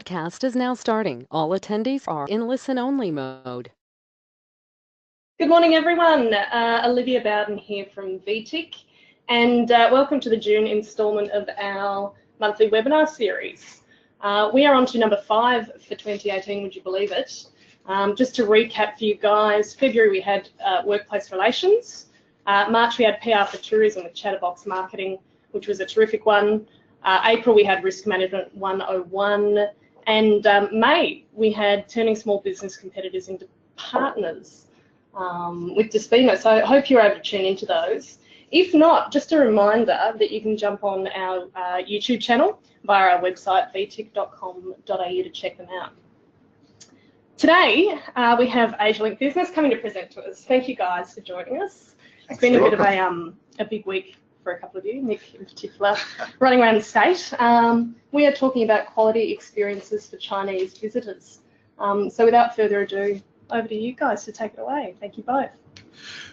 broadcast is now starting. All attendees are in listen-only mode. Good morning, everyone. Olivia Bowden here from VTIC, and welcome to the June instalment of our monthly webinar series. We are on to number 5 for 2018, would you believe it? Just to recap for you guys, February we had workplace relations. March we had PR for tourism with Chatterbox marketing, which was a terrific one. April we had risk management 101, and May we had turning small business competitors into partners with Despino. So I hope you're able to tune into those. If not, just a reminder that you can jump on our YouTube channel via our website vtic.com.au to check them out. Today we have Asialink Business coming to present to us. Thank you guys for joining us. It's been a bit of a big week for a couple of you, Nick in particular, running around the state. We are talking about quality experiences for Chinese visitors. So without further ado, over to you guys to take it away. Thank you both.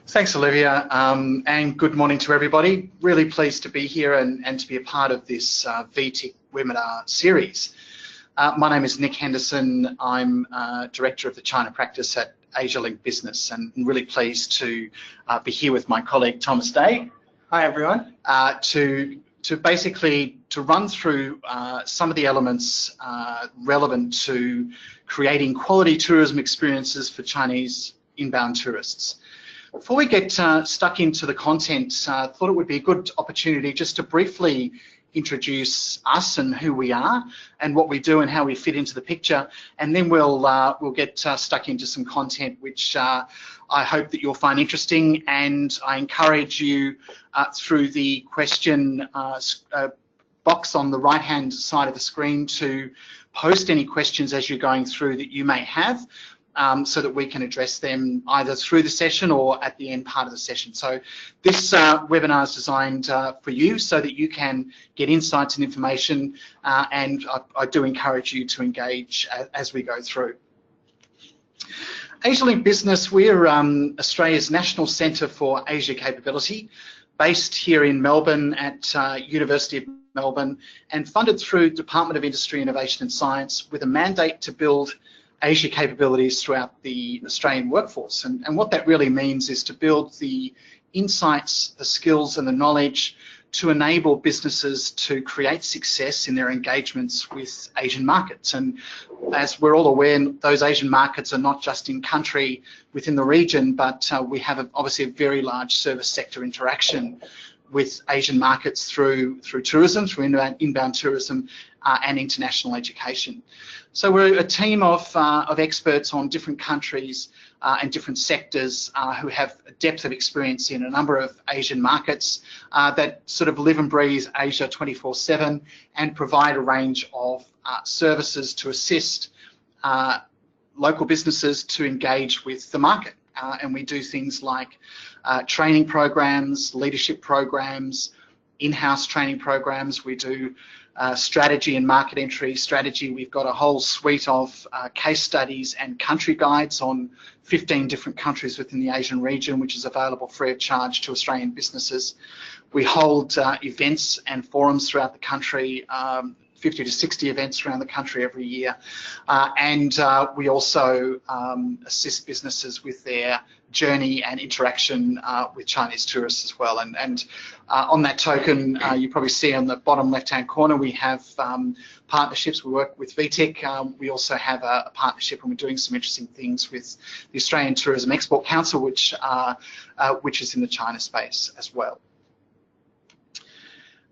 Thanks, Olivia, and good morning to everybody. Really pleased to be here and to be a part of this VTIC webinar series. My name is Nick Henderson. I'm Director of the China Practice at Asialink Business, and really pleased to be here with my colleague Thomas Day. Hi everyone. To basically run through some of the elements relevant to creating quality tourism experiences for Chinese inbound tourists. Before we get stuck into the content, I thought it would be a good opportunity just to briefly introduce us and who we are and what we do and how we fit into the picture, and then we'll get stuck into some content which I hope that you'll find interesting, and I encourage you through the question box on the right hand side of the screen to post any questions as you're going through that you may have, so that we can address them either through the session or at the end part of the session. So this webinar is designed for you so that you can get insights and information, and I do encourage you to engage as we go through. Asialink Business, we're Australia's National Centre for Asia Capability, based here in Melbourne at University of Melbourne, and funded through Department of Industry, Innovation and Science with a mandate to build Asia capabilities throughout the Australian workforce. And what that really means is to build the insights, the skills and the knowledge to enable businesses to create success in their engagements with Asian markets. And as we're all aware, those Asian markets are not just in country within the region, but we have obviously a very large service sector interaction with Asian markets through tourism, through inbound tourism and international education. So we're a team of experts on different countries and different sectors who have a depth of experience in a number of Asian markets that sort of live and breathe Asia 24/7 and provide a range of services to assist local businesses to engage with the market. And we do things like training programs, leadership programs, in-house training programs. We do strategy and market entry strategy. We've got a whole suite of case studies and country guides on 15 different countries within the Asian region, which is available free of charge to Australian businesses. We hold events and forums throughout the country, 50 to 60 events around the country every year, and we also assist businesses with their journey and interaction with Chinese tourists as well. And on that token, you probably see on the bottom left-hand corner, we have partnerships. We work with VTIC. We also have a partnership, and we're doing some interesting things with the Australian Tourism Export Council, which is in the China space as well.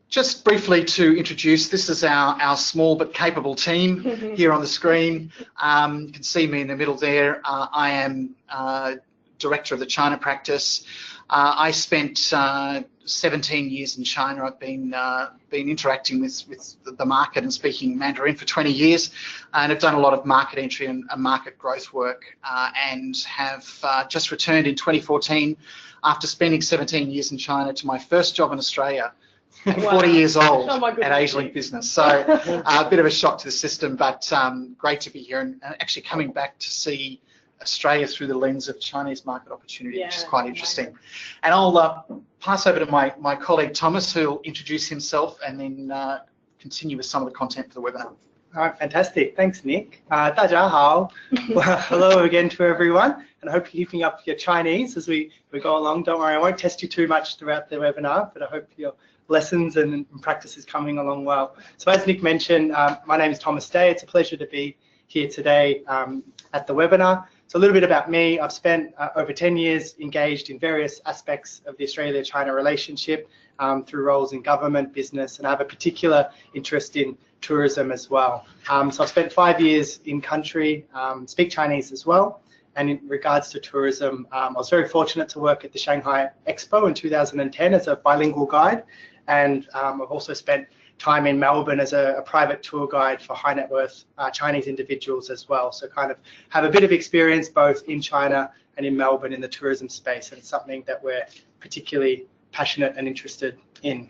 Just briefly to introduce, this is our small but capable team here on the screen. You can see me in the middle there. I am Director of the China Practice. I spent 17 years in China. I've been interacting with the market and speaking Mandarin for 20 years, and I've done a lot of market entry and market growth work, and have just returned in 2014 after spending 17 years in China to my first job in Australia. At 40 years old at Asialink Business. So a bit of a shock to the system, but great to be here and actually coming back to see Australia through the lens of Chinese market opportunity, which is quite interesting. And I'll pass over to my colleague Thomas, who'll introduce himself and then continue with some of the content for the webinar. All right, fantastic. Thanks, Nick. 大家好. Well, hello again to everyone, and I hope you're keeping up your Chinese as we go along. Don't worry, I won't test you too much throughout the webinar, but I hope your lessons and practice is coming along well. So as Nick mentioned, my name is Thomas Day. It's a pleasure to be here today at the webinar. So a little bit about me. I've spent over 10 years engaged in various aspects of the Australia-China relationship through roles in government, business, and I have a particular interest in tourism as well. So I've spent 5 years in country, speak Chinese as well. And in regards to tourism, I was very fortunate to work at the Shanghai Expo in 2010 as a bilingual guide. And I've also spent time in Melbourne as a private tour guide for high net worth Chinese individuals as well. So kind of have a bit of experience both in China and in Melbourne in the tourism space. And it's something that we're particularly passionate and interested in.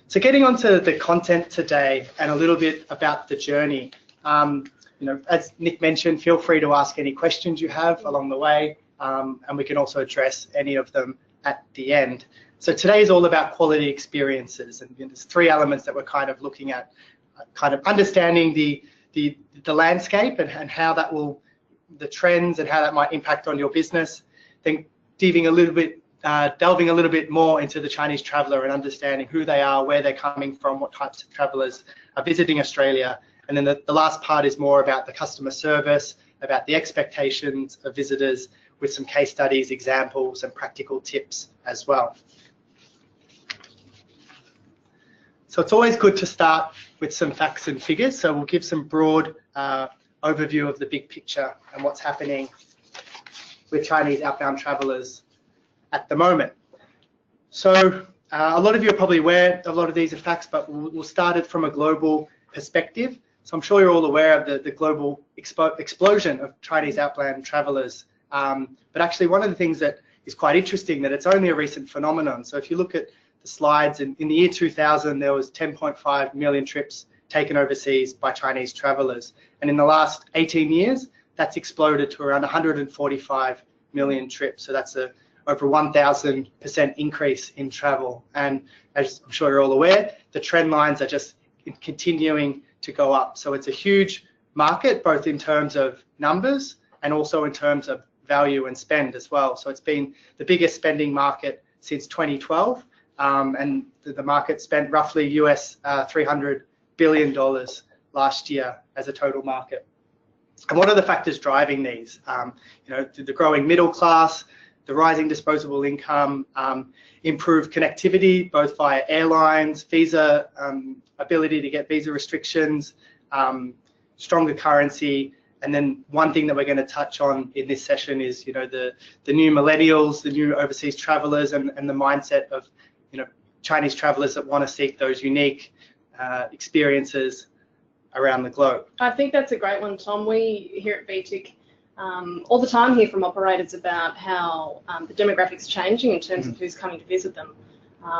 So getting onto the content today and a little bit about the journey. As Nick mentioned, feel free to ask any questions you have along the way, and we can also address any of them at the end. So today is all about quality experiences, and there's 3 elements that we're kind of looking at, kind of understanding the landscape and how that will, the trends and how that might impact on your business. Then delving a little bit more into the Chinese traveller and understanding who they are, where they're coming from, what types of travellers are visiting Australia. And then the last part is more about the customer service, about the expectations of visitors with some case studies, examples, and practical tips as well. So it's always good to start with some facts and figures. So we'll give some broad overview of the big picture and what's happening with Chinese outbound travellers at the moment. So a lot of you are probably aware of a lot of these are facts, but we'll start it from a global perspective. So I'm sure you're all aware of the global explosion of Chinese outbound travellers. But actually one of the things that is quite interesting that it's only a recent phenomenon. So if you look at the slides, in the year 2000, there was 10.5 million trips taken overseas by Chinese travellers. And in the last 18 years, that's exploded to around 145 million trips. So that's over 1,000% increase in travel. And as I'm sure you're all aware, the trend lines are just continuing to go up. So it's a huge market, both in terms of numbers and also in terms of value and spend as well. So it's been the biggest spending market since 2012. And the market spent roughly US $300 billion last year as a total market. And what are the factors driving these? The growing middle class, the rising disposable income, improved connectivity, both via airlines, visa, ability to get visa restrictions, stronger currency. And then one thing that we're going to touch on in this session is, the new millennials, the new overseas travelers, and the mindset of, Chinese travelers that want to seek those unique experiences around the globe. I think that's a great one, Tom. We here at VTIC all the time hear from operators about how the demographics changing in terms of who's coming to visit them,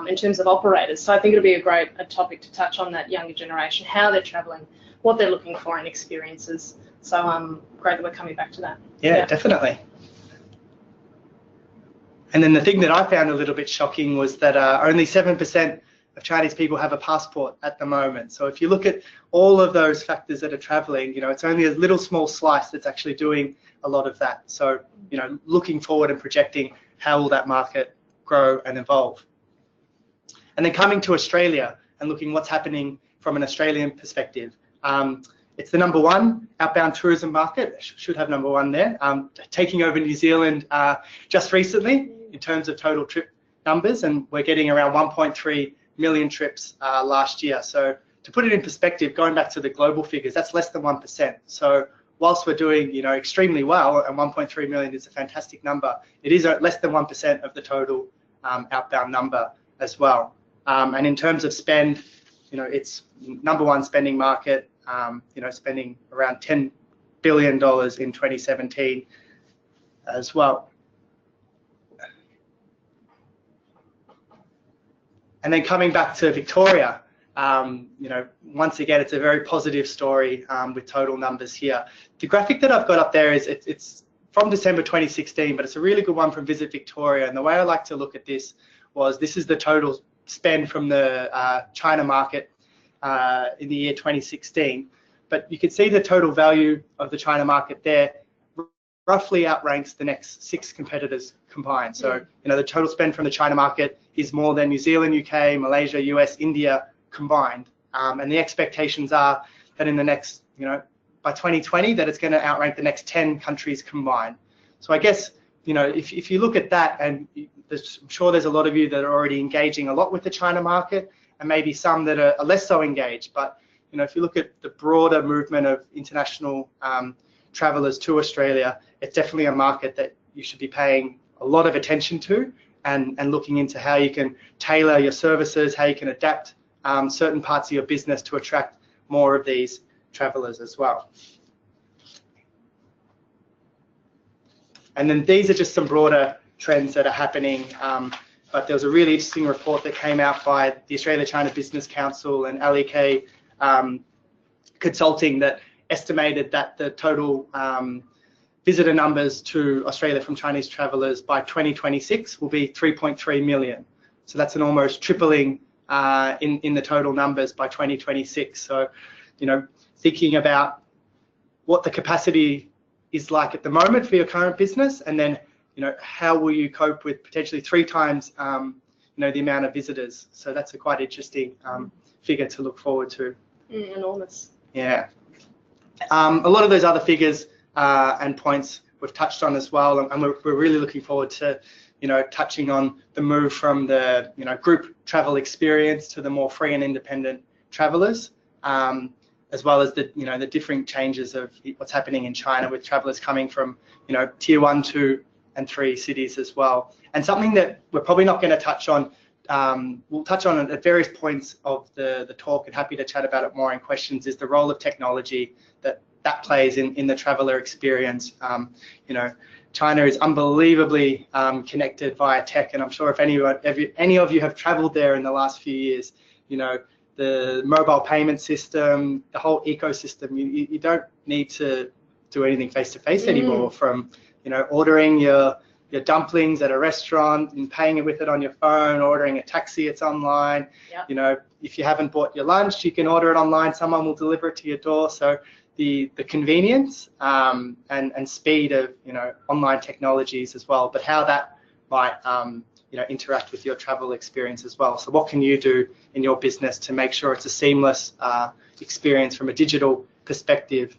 in terms of operators. So I think it'll be a topic to touch on that younger generation, how they're travelling, what they're looking for in experiences. So great that we're coming back to that. Yeah, definitely. And then the thing that I found a little bit shocking was that only 7% of Chinese people have a passport at the moment. So if you look at all of those factors that are traveling, it's only a little small slice that's actually doing a lot of that. So, looking forward and projecting how will that market grow and evolve. And then coming to Australia and looking what's happening from an Australian perspective. It's the #1 outbound tourism market, should have #1 there, taking over New Zealand just recently in terms of total trip numbers, and we're getting around 1.3 million trips last year. So to put it in perspective, going back to the global figures, that's less than 1%. So whilst we're doing extremely well, and 1.3 million is a fantastic number, it is less than 1% of the total outbound number as well. And in terms of spend, it's #1 spending market, spending around $10 billion in 2017 as well. And then coming back to Victoria, once again, it's a very positive story with total numbers here. The graphic that I've got up there is it's from December 2016, but it's a really good one from Visit Victoria. And the way I like to look at this is the total spend from the China market in the year 2016. But you can see the total value of the China market there roughly outranks the next 6 competitors combined. So, the total spend from the China market is more than New Zealand, UK, Malaysia, US, India combined. And the expectations are that in the next, by 2020, that it's going to outrank the next 10 countries combined. So I guess, if you look at that, and I'm sure there's a lot of you that are already engaging a lot with the China market, and maybe some that are less so engaged. But, if you look at the broader movement of international travelers to Australia, it's definitely a market that you should be paying a lot of attention to, and looking into how you can tailor your services, how you can adapt certain parts of your business to attract more of these travelers as well. And then these are just some broader trends that are happening. But there was a really interesting report that came out by the Australia-China Business Council and LEK Consulting that estimated that the total visitor numbers to Australia from Chinese travellers by 2026 will be 3.3 million. So that's an almost tripling in the total numbers by 2026. So, thinking about what the capacity is like at the moment for your current business, and then, how will you cope with potentially 3 times, the amount of visitors. So that's a quite interesting figure to look forward to. Enormous. Yeah. A lot of those other figures and points we've touched on as well, and we're really looking forward to, touching on the move from the, group travel experience to the more free and independent travellers, as well as the, the different changes of what's happening in China with travellers coming from, tier 1, 2, and 3 cities as well. And something that we're probably not going to touch on, we'll touch on at various points of the talk, and happy to chat about it more in questions, is the role of technology that plays in the traveller experience. China is unbelievably connected via tech, and I'm sure if any of you have travelled there in the last few years, the mobile payment system, the whole ecosystem, you don't need to do anything face-to-face anymore, from ordering your dumplings at a restaurant and paying it with it on your phone, ordering a taxi, it's online. Yep. If you haven't bought your lunch, you can order it online, someone will deliver it to your door. So the convenience and speed of online technologies as well, but how that might interact with your travel experience as well. So what can you do in your business to make sure it's a seamless experience from a digital perspective,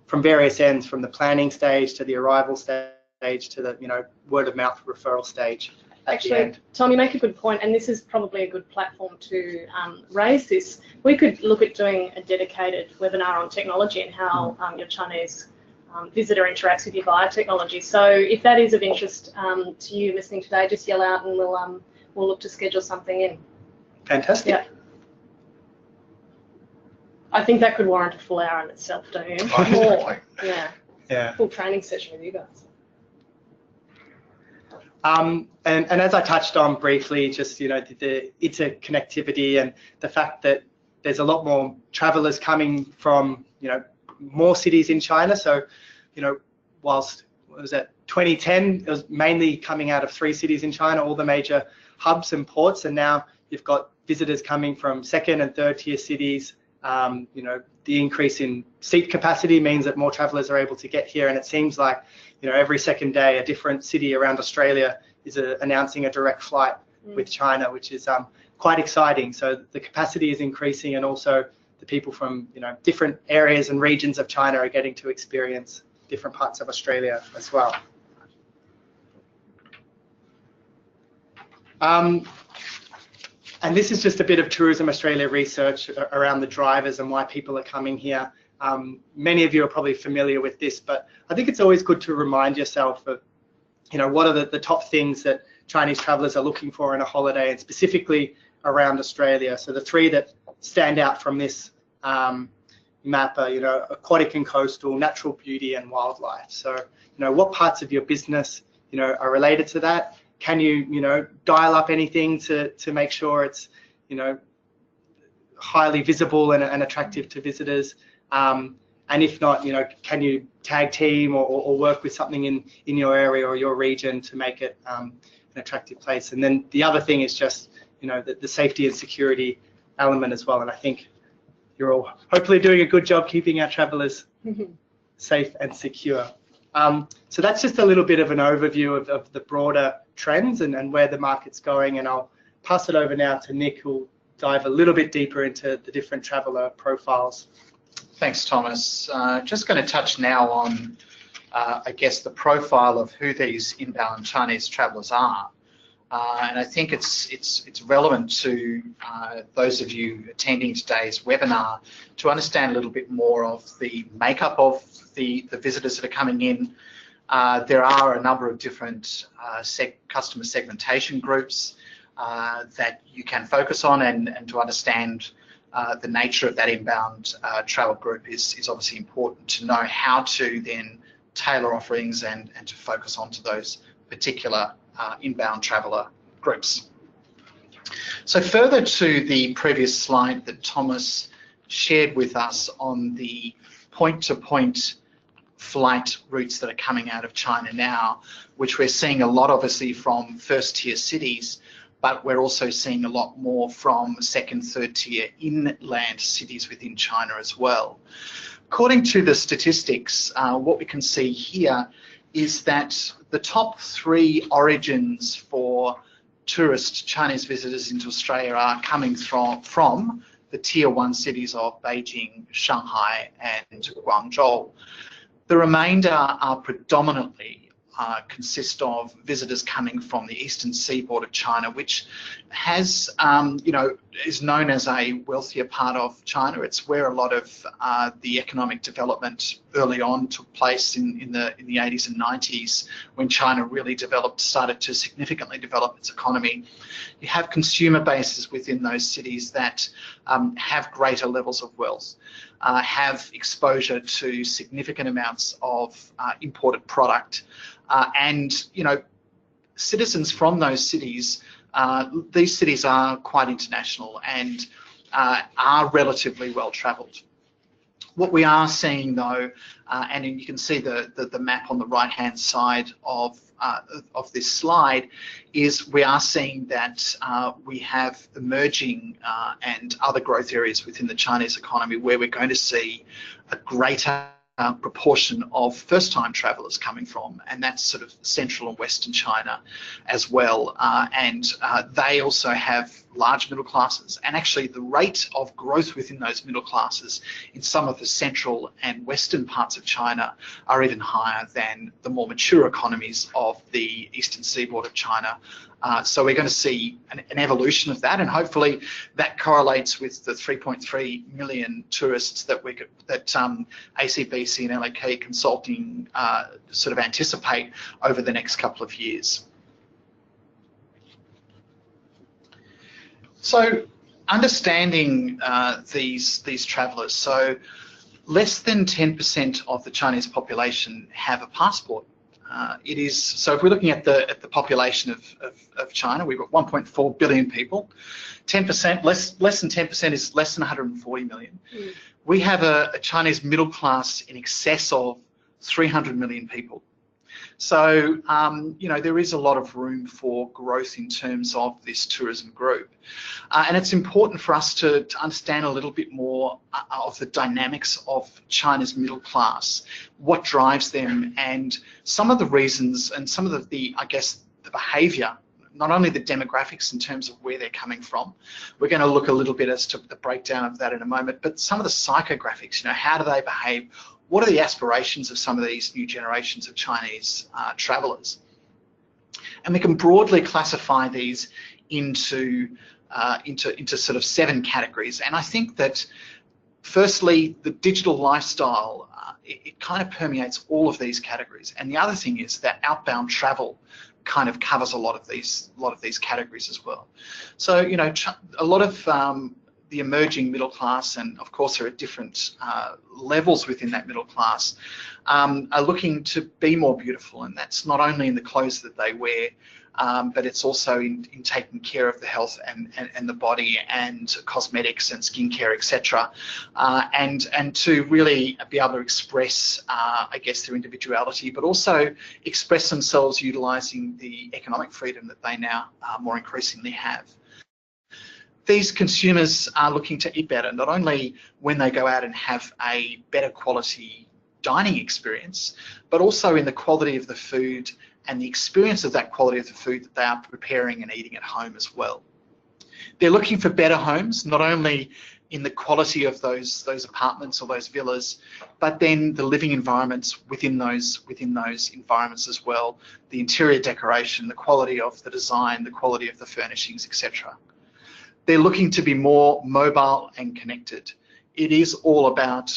from various ends, from the planning stage to the arrival stage to the word of mouth referral stage. Actually, Tom, you make a good point, and this is probably a good platform to raise this. We could look at doing a dedicated webinar on technology and how your Chinese visitor interacts with you via technology. So if that is of interest to you listening today, just yell out and we'll look to schedule something in. Fantastic. Yeah. I think that could warrant a full hour in itself, don't you? More. Yeah. Full training session with you guys. And as I touched on briefly, just the interconnectivity and the fact that there's a lot more travellers coming from more cities in China. So whilst what was that 2010, it was mainly coming out of 3 cities in China, all the major hubs and ports, and now you've got visitors coming from 2nd and 3rd tier cities. The increase in seat capacity means that more travellers are able to get here, and it seems like every second day a different city around Australia is announcing a direct flight with China, which is quite exciting. So the capacity is increasing, and also the people from different areas and regions of China are getting to experience different parts of Australia as well. And this is just a bit of Tourism Australia research around the drivers and why people are coming here. Many of you are probably familiar with this, but I think it's always good to remind yourself of, what are the top things that Chinese travellers are looking for in a holiday, and specifically around Australia. So the 3 that stand out from this map are, aquatic and coastal, natural beauty, and wildlife. So, what parts of your business, are related to that? Can you, dial up anything to make sure it's, highly visible and attractive to visitors? And if not, can you tag team or work with something in your area or your region to make it an attractive place? And then the other thing is just, the safety and security element as well. And I think you're all hopefully doing a good job keeping our travellers safe and secure. So that's just a little bit of an overview of the broader trends and where the market's going, and I'll pass it over now to Nick, who'll dive a little bit deeper into the different traveller profiles. Thanks, Thomas. Just going to touch now on, I guess, the profile of who these inbound Chinese travellers are. And I think it's relevant to those of you attending today's webinar to understand a little bit more of the makeup of the visitors that are coming in. There are a number of different customer segmentation groups that you can focus on, and to understand the nature of that inbound travel group is obviously important to know how to then tailor offerings and to focus onto those particular inbound traveller groups. So further to the previous slide that Thomas shared with us on the point-to-point flight routes that are coming out of China now, which we're seeing a lot obviously from first-tier cities, but we're also seeing a lot more from second, third-tier inland cities within China as well. According to the statistics, what we can see here is that the top 3 origins for tourist Chinese visitors into Australia are coming from the Tier 1 cities of Beijing, Shanghai and Guangzhou. The remainder are predominantly consist of visitors coming from the eastern seaboard of China, which has, is known as a wealthier part of China. It's where a lot of the economic development early on took place in the 80s and 90s, when China really started to significantly develop its economy. You have consumer bases within those cities that have greater levels of wealth, have exposure to significant amounts of imported product, and citizens from those cities, these cities are quite international and are relatively well travelled. What we are seeing though, and you can see the map on the right hand side of this slide, is we are seeing that we have emerging and other growth areas within the Chinese economy where we're going to see a greater proportion of first-time travellers coming from, and that's sort of central and western China as well, and they also have large middle classes, and actually the rate of growth within those middle classes in some of the central and western parts of China are even higher than the more mature economies of the eastern seaboard of China. So we're going to see an evolution of that, and hopefully that correlates with the 3.3 million tourists that ACBC and LAK Consulting sort of anticipate over the next couple of years. So understanding these travellers, so less than 10% of the Chinese population have a passport. So if we're looking at the population of China, we've got 1.4 billion people. 10%, less than 10% is less than 140 million. Mm. We have a Chinese middle class in excess of 300 million people. So, there is a lot of room for growth in terms of this tourism group. And it's important for us to understand a little bit more of the dynamics of China's middle class, what drives them, and some of the reasons and some of the behaviour, not only the demographics in terms of where they're coming from. We're going to look a little bit as to the breakdown of that in a moment, but some of the psychographics, how do they behave? What are the aspirations of some of these new generations of Chinese travellers? And we can broadly classify these into sort of 7 categories. And I think that firstly, the digital lifestyle, it kind of permeates all of these categories. And the other thing is that outbound travel kind of covers a lot of these categories as well. So, a lot of the emerging middle class, and of course there are different levels within that middle class, are looking to be more beautiful, and that's not only in the clothes that they wear, but it's also in taking care of the health and the body, and cosmetics and skincare, etc. And to really be able to express, their individuality, but also express themselves utilising the economic freedom that they now more increasingly have. these consumers are looking to eat better, not only when they go out and have a better quality dining experience, but also in the quality of the food and the experience of that quality of the food that they are preparing and eating at home as well. They're looking for better homes, not only in the quality of those apartments or those villas, but then the living environments within those environments as well, the interior decoration, the quality of the design, the quality of the furnishings, etc. They're looking to be more mobile and connected. It's all about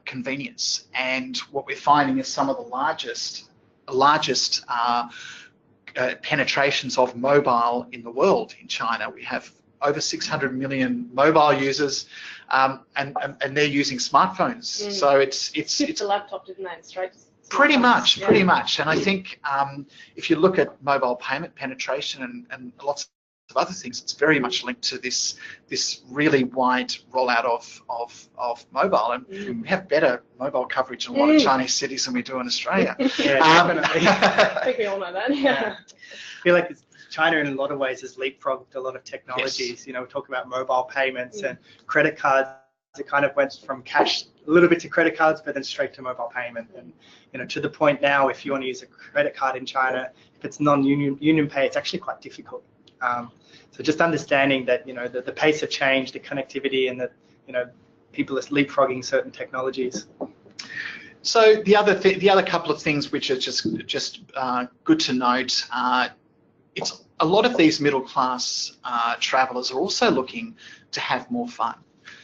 convenience, and what we're finding is some of the largest penetrations of mobile in the world in China. We have over 600 million mobile users, and they're using smartphones. So it's a laptop, didn't they? Straight to pretty much. And I think if you look at mobile payment penetration and lots of other things, it's very much linked to this really wide rollout of mobile, and we have better mobile coverage in a lot of Chinese cities than we do in Australia. Definitely. I think we all know that. I feel like China in a lot of ways has leapfrogged a lot of technologies. Yes. You know, we talk about mobile payments and credit cards. It kind of went from cash a little bit to credit cards, but then straight to mobile payment. And you know, to the point now, if you want to use a credit card in China, if it's non-union pay, it's actually quite difficult. So just understanding that, you know, the pace of change, the connectivity, and that, you know, people are leapfrogging certain technologies. So the other couple of things which are just good to note, it's a lot of these middle class travellers are also looking to have more fun.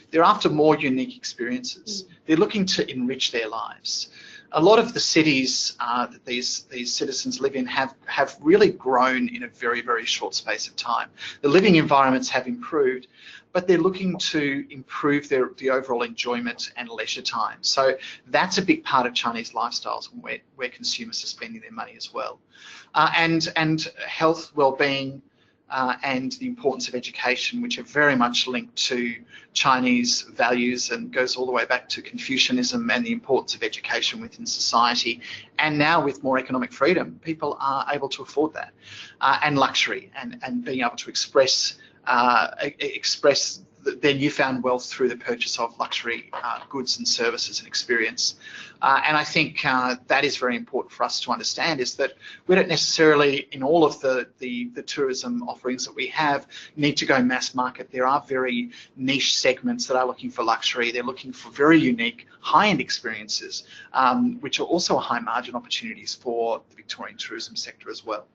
They're after more unique experiences. They're looking to enrich their lives. A lot of the cities that these citizens live in have really grown in a very, very short space of time. The living environments have improved, but they're looking to improve the overall enjoyment and leisure time. So that's a big part of Chinese lifestyles, where consumers are spending their money as well. And health, well-being, and the importance of education, which are very much linked to Chinese values and goes all the way back to Confucianism and the importance of education within society. And now with more economic freedom, people are able to afford that, and luxury, and being able to express their newfound wealth through the purchase of luxury goods and services and experience. And I think that is very important for us to understand, is that we don't necessarily, in all of the tourism offerings that we have, need to go mass market. There are very niche segments that are looking for luxury. They're looking for very unique high-end experiences, which are also high margin opportunities for the Victorian tourism sector as well.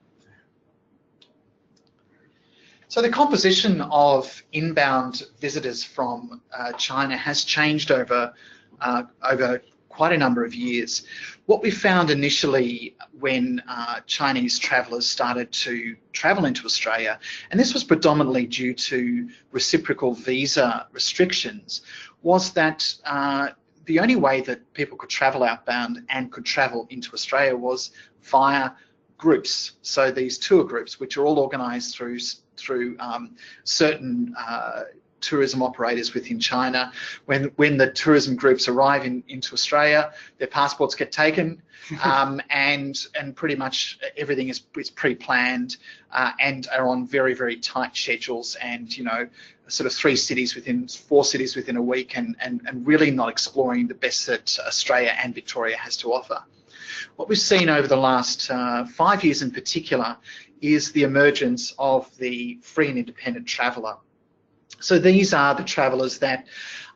So the composition of inbound visitors from China has changed over quite a number of years. What we found initially when Chinese travellers started to travel into Australia, and this was predominantly due to reciprocal visa restrictions, was that the only way that people could travel outbound and could travel into Australia was via groups. So these tour groups, which are all organised through certain tourism operators within China. When the tourism groups arrive into Australia, their passports get taken, and pretty much everything is pre-planned, and are on very, very tight schedules, and you know, sort of 4 cities within a week, and really not exploring the best that Australia and Victoria has to offer. What we've seen over the last 5 years in particular is the emergence of the free and independent traveller. So these are the travellers that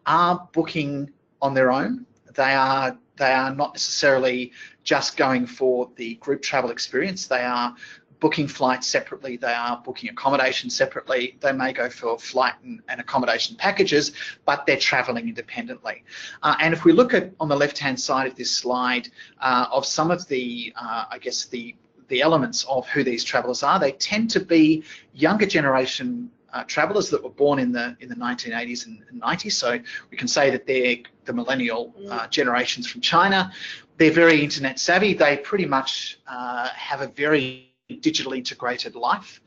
are booking on their own. They are not necessarily just going for the group travel experience. They are booking flights separately. They are booking accommodation separately. They may go for flight and accommodation packages, but they're travelling independently. And if we look at, on the left-hand side of this slide, of some of the, I guess, the elements of who these travellers are, they tend to be younger generation travellers that were born in the 1980s and 90s. So we can say that they're the millennial generations from China. They're very internet savvy. They pretty much have a very digitally integrated life.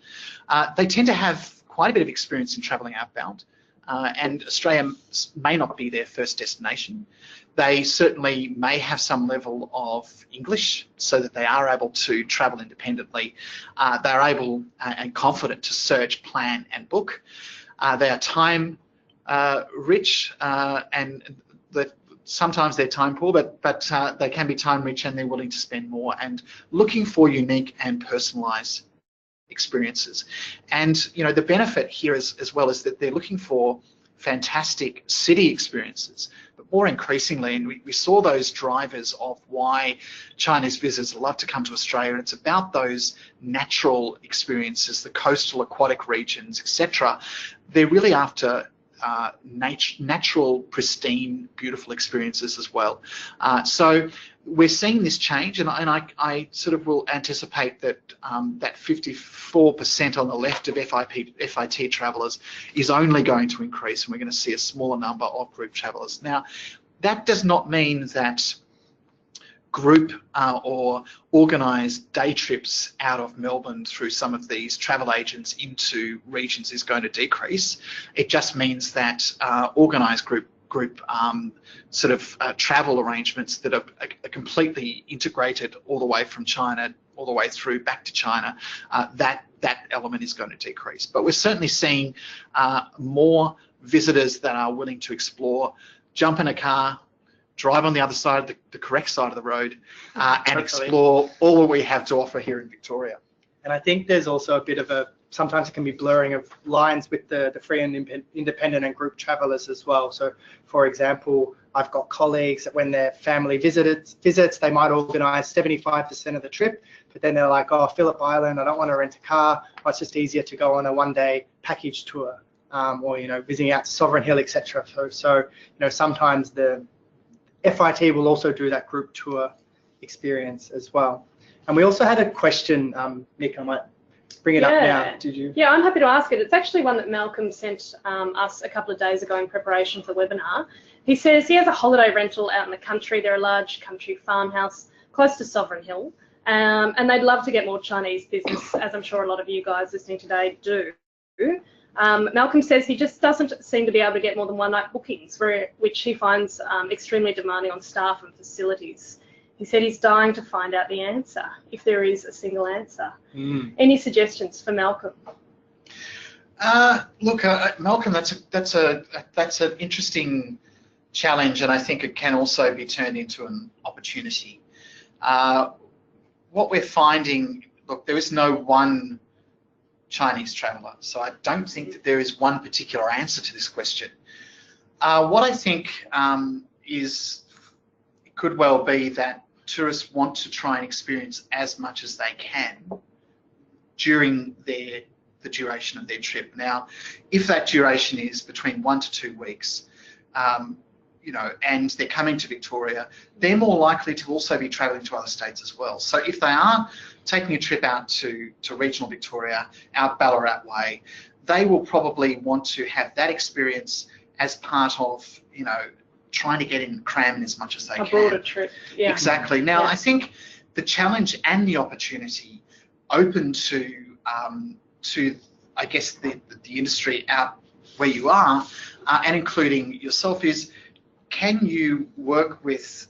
They tend to have quite a bit of experience in travelling outbound. and Australia may not be their first destination. They certainly may have some level of English so that they are able to travel independently. They're able and confident to search, plan and book. They are time rich and sometimes they're time poor, but they can be time rich and they're willing to spend more and looking for unique and personalised experiences. And you know, the benefit here as well is that they're looking for fantastic city experiences, but more increasingly, and we saw those drivers of why Chinese visitors love to come to Australia. It's about those natural experiences, the coastal aquatic regions, etc. They're really after natural, pristine, beautiful experiences as well. So we're seeing this change, and I sort of will anticipate that that 54% on the left of FIT travellers is only going to increase, and we're going to see a smaller number of group travellers. Now, that does not mean that group or organised day trips out of Melbourne through some of these travel agents into regions is going to decrease. It just means that organised group sort of travel arrangements that are completely integrated all the way from China all the way through back to China, that element is going to decrease. But we're certainly seeing more visitors that are willing to explore, jump in a car, drive on the other side, the correct side of the road, and explore all that we have to offer here in Victoria. And I think there's also a bit of sometimes it can be blurring of lines with the free and independent and group travellers as well. So for example, I've got colleagues that when their family visits, they might organise 75% of the trip, but then they're like, oh, Phillip Island, I don't want to rent a car, or it's just easier to go on a one-day package tour, or, you know, visiting out to Sovereign Hill, etc. So, you know, sometimes the FIT will also do that group tour experience as well. And we also had a question, Nick, I might bring it up now. Did you? Yeah, I'm happy to ask it. It's actually one that Malcolm sent us a couple of days ago in preparation for the webinar. He says he has a holiday rental out in the country. They're a large country farmhouse close to Sovereign Hill, and they'd love to get more Chinese business, as I'm sure a lot of you guys listening today do. Malcolm says he just doesn't seem to be able to get more than one-night bookings, which he finds extremely demanding on staff and facilities. He said he's dying to find out the answer, if there is a single answer. Any suggestions for Malcolm? Look, Malcolm, that's an interesting challenge, and I think it can also be turned into an opportunity. What we're finding, look, there is no one Chinese traveller, so I don't think that there is one particular answer to this question. What I think it could well be that tourists want to try and experience as much as they can during the duration of their trip. Now, if that duration is between 1 to 2 weeks, you know, and they're coming to Victoria, they're more likely to also be travelling to other states as well. So if they are taking a trip out to regional Victoria, out Ballarat way, they will probably want to have that experience as part of, you know, trying to get in and cram in as much as they can. A broader trip, yeah. Exactly. Now, I think the challenge and the opportunity open to I guess the industry out where you are, and including yourself, is can you work with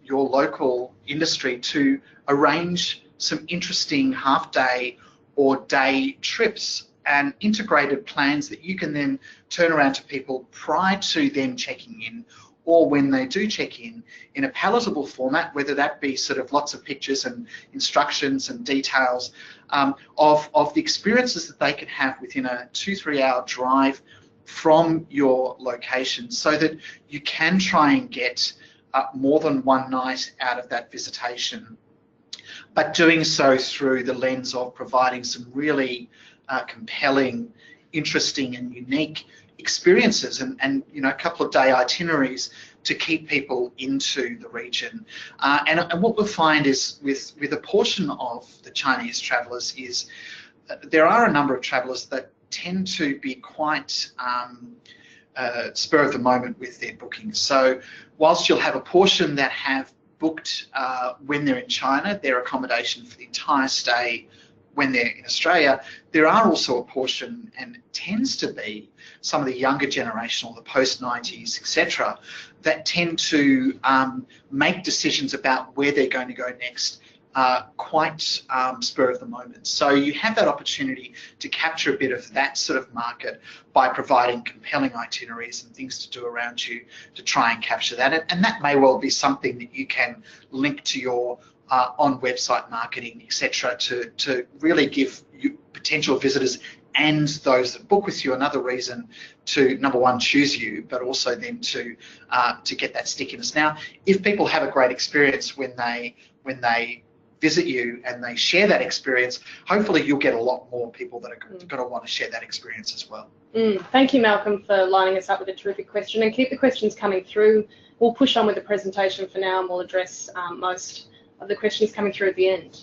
your local industry to arrange some interesting half-day or day trips and integrated plans that you can then turn around to people prior to them checking in, or when they do check in a palatable format, whether that be sort of lots of pictures and instructions and details of the experiences that they can have within a 2-3 hour drive from your location, so that you can try and get more than one night out of that visitation, but doing so through the lens of providing some really compelling, interesting and unique experiences and you know, a couple of day itineraries to keep people into the region. And what we'll find is with a portion of the Chinese travellers is there are a number of travellers that tend to be quite spur of the moment with their bookings. So whilst you'll have a portion that have booked when they're in China, their accommodation for the entire stay when they're in Australia, there are also a portion, and it tends to be some of the younger generation or the post-90s, etc., that tend to make decisions about where they're going to go next quite spur of the moment. So you have that opportunity to capture a bit of that sort of market by providing compelling itineraries and things to do around you to try and capture that. And that may well be something that you can link to your on website marketing, etc., to really give you potential visitors and those that book with you another reason to, number one, choose you, but also then to get that stickiness. Now, if people have a great experience when they visit you and they share that experience, hopefully you'll get a lot more people that are going to want to share that experience as well. Thank you, Malcolm, for lining us up with a terrific question, and keep the questions coming through. We'll push on with the presentation for now, and we'll address most of the questions coming through at the end.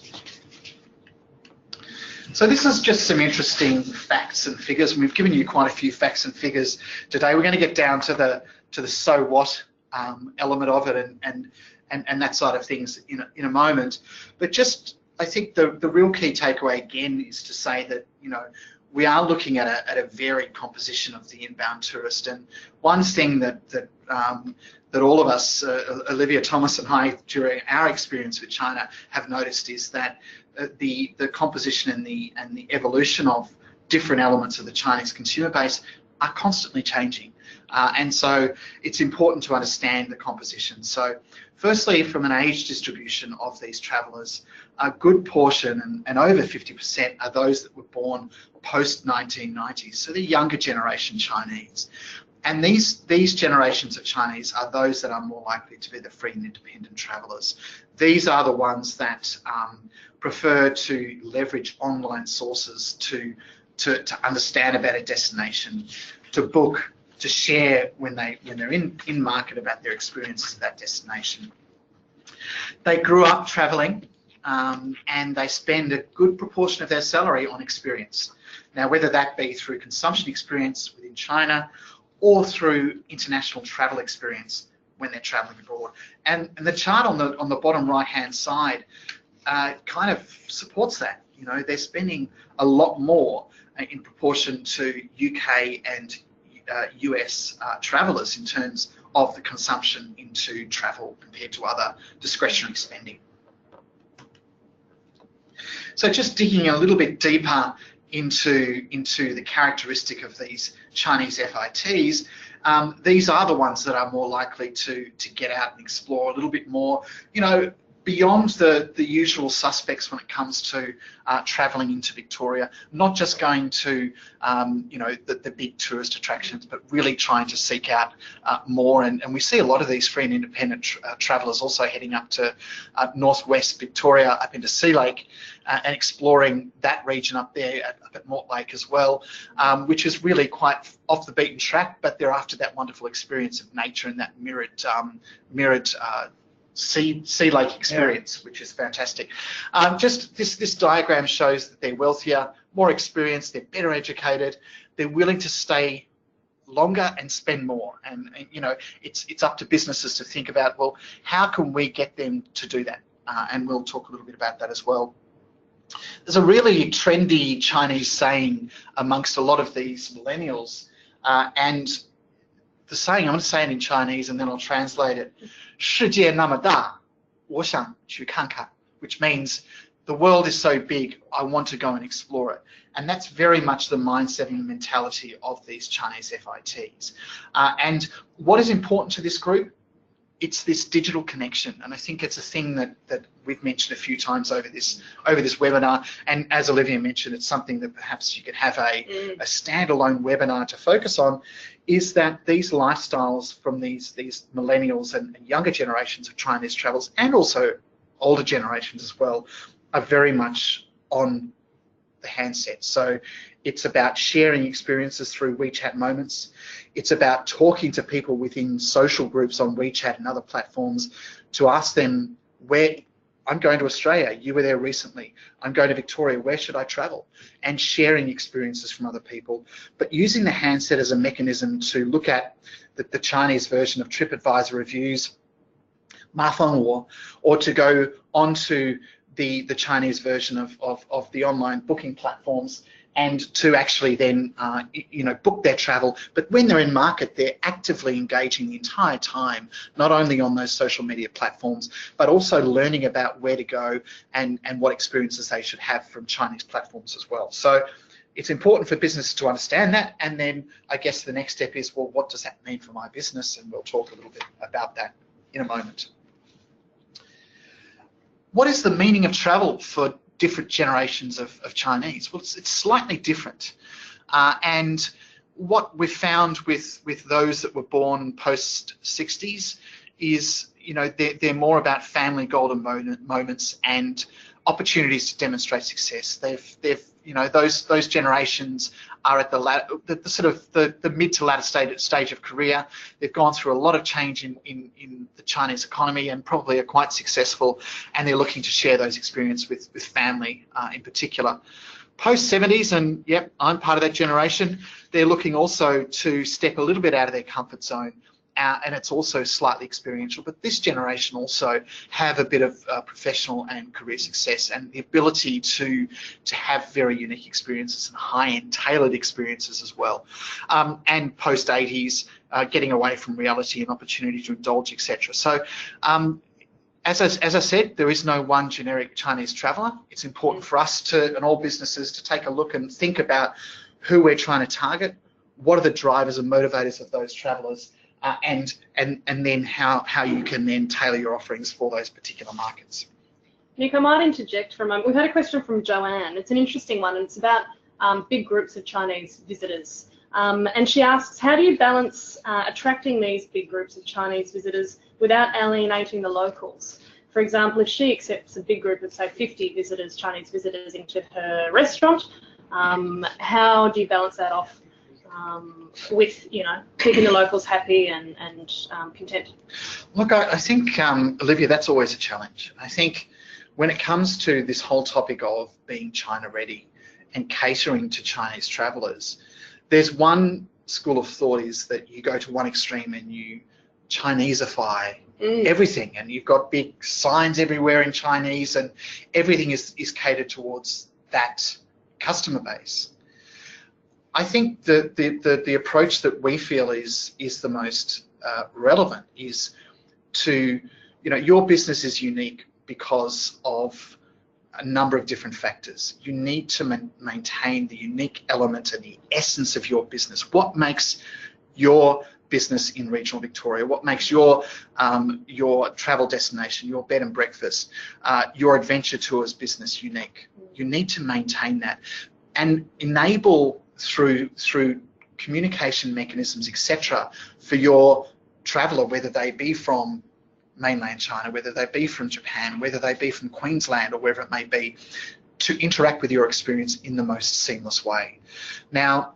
So this is just some interesting facts and figures, and we've given you quite a few facts and figures today. We're going to get down to the so what element of it and that side of things in a moment. But just, I think the real key takeaway again is to say that, you know, we are looking at a varied composition of the inbound tourist. And one thing that all of us, Olivia, Thomas and I, during our experience with China have noticed is that the composition and the evolution of different elements of the Chinese consumer base are constantly changing. And so it's important to understand the composition. So firstly, from an age distribution of these travellers, a good portion, and over 50%, are those that were born post-1990s, so the younger generation Chinese. And these generations of Chinese are those that are more likely to be the free and independent travellers. These are the ones that prefer to leverage online sources to understand about a destination, to book, to share when they're in market about their experiences of that destination. They grew up travelling and they spend a good proportion of their salary on experience. Now, whether that be through consumption experience within China or through international travel experience when they're travelling abroad. And the chart on the bottom right-hand side kind of supports that. You know, they're spending a lot more in proportion to UK and US travellers in terms of the consumption into travel compared to other discretionary spending. So just digging a little bit deeper into the characteristic of these Chinese FITs, these are the ones that are more likely to get out and explore a little bit more, you know, beyond the usual suspects when it comes to travelling into Victoria, not just going to, you know, the big tourist attractions, but really trying to seek out more. And we see a lot of these free and independent travellers also heading up to northwest Victoria, up into Sea Lake, and exploring that region up there up at Mortlake as well, which is really quite off the beaten track, but they're after that wonderful experience of nature and that mirrored sea lake experience, which is fantastic. Just this diagram shows that they're wealthier, more experienced, they're better educated, they're willing to stay longer and spend more. And you know, it's up to businesses to think about, well, how can we get them to do that? And we'll talk a little bit about that as well. There's a really trendy Chinese saying amongst a lot of these millennials, and the saying, I'm going to say it in Chinese and then I'll translate it. 世界那么大，我想去看看, which means the world is so big, I want to go and explore it. And that's very much the mindset and the mentality of these Chinese FITs. And what is important to this group? It's this digital connection, and I think it's a thing that we've mentioned a few times over this webinar. And as Olivia mentioned, it's something that perhaps you could have a standalone webinar to focus on. Is that these lifestyles from these millennials and younger generations of Chinese travels, and also older generations as well, are very much on the handset. So it's about sharing experiences through WeChat moments. It's about talking to people within social groups on WeChat and other platforms to ask them, where I'm going to Australia, you were there recently, I'm going to Victoria, where should I travel? And sharing experiences from other people, but using the handset as a mechanism to look at the Chinese version of TripAdvisor reviews, or to go onto the Chinese version of the online booking platforms, and to actually then book their travel. But when they're in market, they're actively engaging the entire time, not only on those social media platforms, but also learning about where to go and what experiences they should have from Chinese platforms as well. So it's important for businesses to understand that, and then I guess the next step is, well, what does that mean for my business? And we'll talk a little bit about that in a moment. What is the meaning of travel for different generations of Chinese? Well, it's slightly different. And what we've found with those that were born post-60s is, they're more about family golden moments and opportunities to demonstrate success. Those generations are at the mid to latter stage of career. They've gone through a lot of change in the Chinese economy and probably are quite successful, and they're looking to share those experiences with family in particular. Post-70s, and yep, I'm part of that generation, they're looking also to step a little bit out of their comfort zone. And it's also slightly experiential, but this generation also have a bit of professional and career success and the ability to have very unique experiences and high-end tailored experiences as well. And post-80s, getting away from reality and opportunity to indulge, etc. So as I said, there is no one generic Chinese traveller. It's important for us and all businesses to take a look and think about who we're trying to target, what are the drivers and motivators of those travellers, and then how you can then tailor your offerings for those particular markets. Nick, I might interject for a moment. We've had a question from Joanne. It's an interesting one, and it's about big groups of Chinese visitors. And she asks, how do you balance attracting these big groups of Chinese visitors without alienating the locals? For example, if she accepts a big group of, say, 50 visitors, Chinese visitors, into her restaurant, how do you balance that off with, keeping the locals happy and content? Look, I think, Olivia, that's always a challenge. I think when it comes to this whole topic of being China ready and catering to Chinese travellers, there's one school of thought is that you go to one extreme and you Chineseify everything, and you've got big signs everywhere in Chinese, and everything is catered towards that customer base. I think the approach that we feel is the most relevant is to, your business is unique because of a number of different factors. You need to maintain the unique element and the essence of your business. What makes your business in regional Victoria? What makes your travel destination, your bed and breakfast, your adventure tours business unique? You need to maintain that and enable through communication mechanisms, etc., for your traveller, whether they be from mainland China, whether they be from Japan, whether they be from Queensland or wherever it may be, to interact with your experience in the most seamless way. Now,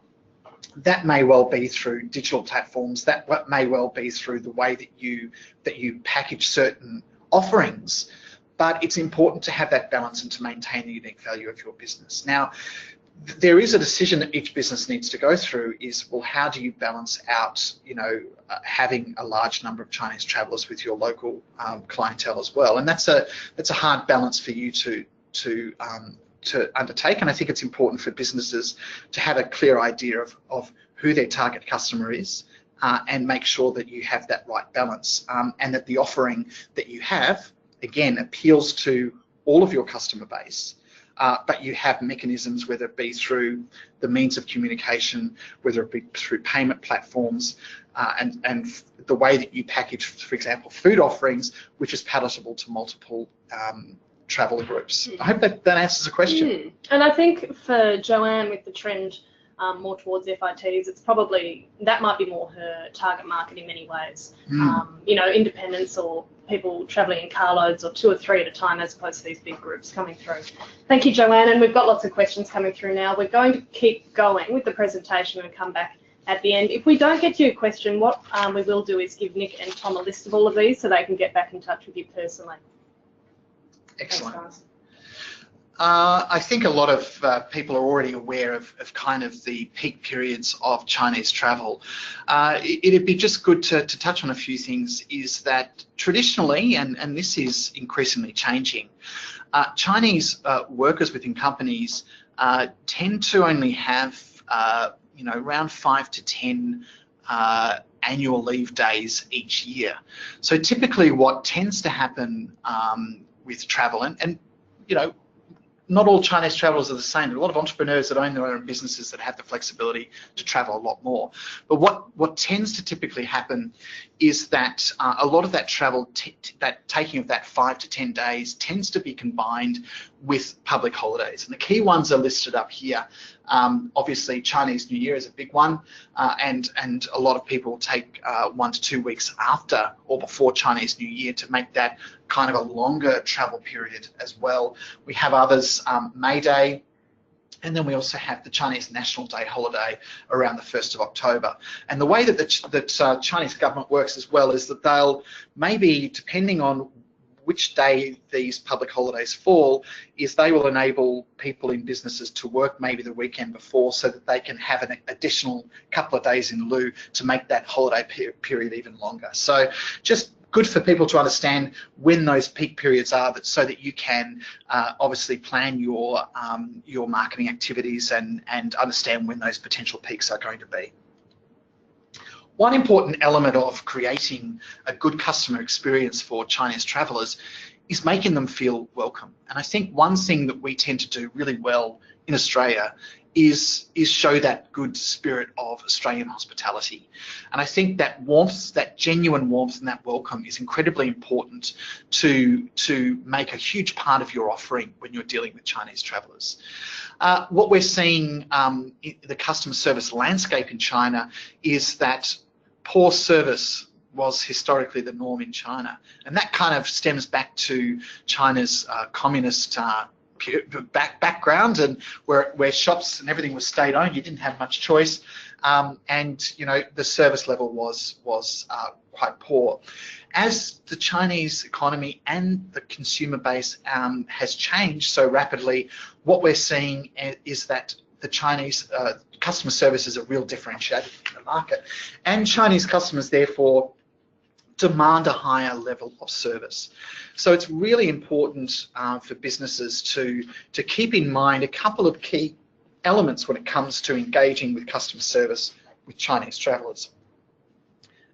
that may well be through digital platforms, that may well be through the way that you package certain offerings, but it's important to have that balance and to maintain the unique value of your business. Now, there is a decision that each business needs to go through is, well, how do you balance out, having a large number of Chinese travellers with your local clientele as well? And that's a hard balance for you to undertake. And I think it's important for businesses to have a clear idea of who their target customer is and make sure that you have that right balance and that the offering that you have, again, appeals to all of your customer base. But you have mechanisms, whether it be through the means of communication, whether it be through payment platforms, and the way that you package, for example, food offerings, which is palatable to multiple traveller groups. I hope that answers the question. And I think for Joanne, with the trend more towards FITs, it's probably, that might be more her target market in many ways. Independents or people travelling in carloads or 2 or 3 at a time, as opposed to these big groups coming through. Thank you, Joanne, and we've got lots of questions coming through now. We're going to keep going with the presentation and come back at the end. If we don't get to your question, what we will do is give Nick and Tom a list of all of these so they can get back in touch with you personally. Excellent. Thanks, I think a lot of people are already aware of kind of the peak periods of Chinese travel. It'd be just good to touch on a few things, is that traditionally, and this is increasingly changing, Chinese workers within companies tend to only have around 5 to 10 annual leave days each year. So typically what tends to happen with travel, and not all Chinese travelers are the same. There are a lot of entrepreneurs that own their own businesses that have the flexibility to travel a lot more. But what tends to typically happen is that a lot of that travel, that taking of that 5 to 10 days, tends to be combined with public holidays. And the key ones are listed up here. Obviously, Chinese New Year is a big one, and a lot of people take 1 to 2 weeks after or before Chinese New Year to make that kind of a longer travel period as well. We have others, May Day, and then we also have the Chinese National Day holiday around the 1st of October. And the way that the Chinese government works as well is that they'll maybe, depending on which day these public holidays fall, is they will enable people in businesses to work maybe the weekend before so that they can have an additional couple of days in lieu to make that holiday period even longer. So just good for people to understand when those peak periods are, so that you can obviously plan your marketing activities and understand when those potential peaks are going to be. One important element of creating a good customer experience for Chinese travellers is making them feel welcome. And I think one thing that we tend to do really well in Australia is show that good spirit of Australian hospitality. And I think that warmth, that genuine warmth and that welcome is incredibly important to make a huge part of your offering when you're dealing with Chinese travellers. What we're seeing in the customer service landscape in China is that poor service was historically the norm in China. And that kind of stems back to China's communist background, and where shops and everything was state-owned, you didn't have much choice, and the service level was quite poor. As the Chinese economy and the consumer base has changed so rapidly, what we're seeing is that the Chinese customer service is a real differentiator in the market, and Chinese customers therefore demand a higher level of service. So it's really important for businesses to keep in mind a couple of key elements when it comes to engaging with customer service with Chinese travellers.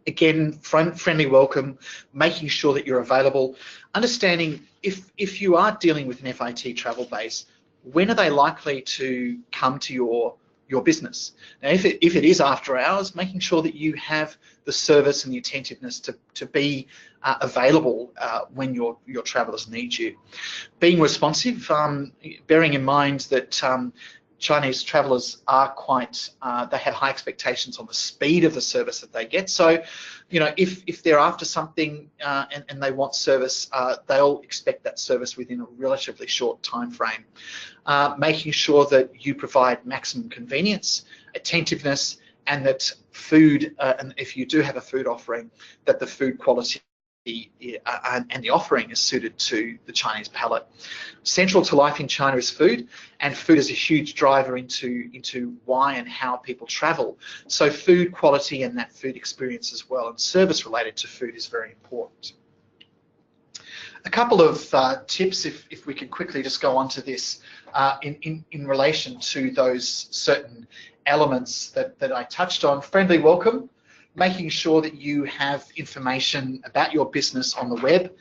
Again, friendly welcome, making sure that you're available, understanding if you are dealing with an FIT travel base, when are they likely to come to your business? Now, if it is after hours, making sure that you have the service and the attentiveness to be available when your travellers need you. Being responsive, bearing in mind that Chinese travellers are quite, they have high expectations on the speed of the service that they get. So, if they're after something and they want service, they'll expect that service within a relatively short time frame. Making sure that you provide maximum convenience, attentiveness, and that food, and if you do have a food offering, that the food quality and the offering is suited to the Chinese palate. Central to life in China is food, and food is a huge driver into why and how people travel. So food quality and that food experience as well, and service related to food, is very important. A couple of tips, if we could quickly just go on to this, in relation to those certain elements that I touched on. Friendly welcome, making sure that you have information about your business on the web,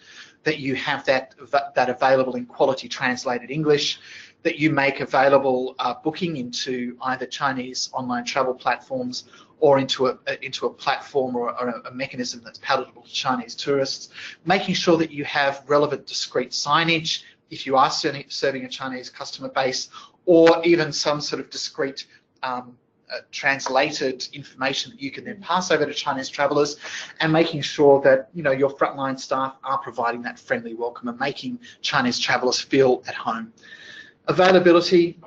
that you have that available in quality translated English, that you make available booking into either Chinese online travel platforms or into a platform or a mechanism that's palatable to Chinese tourists, making sure that you have relevant discrete signage if you are serving a Chinese customer base, or even some sort of discrete translated information that you can then pass over to Chinese travellers, and making sure that your frontline staff are providing that friendly welcome and making Chinese travellers feel at home. Availability,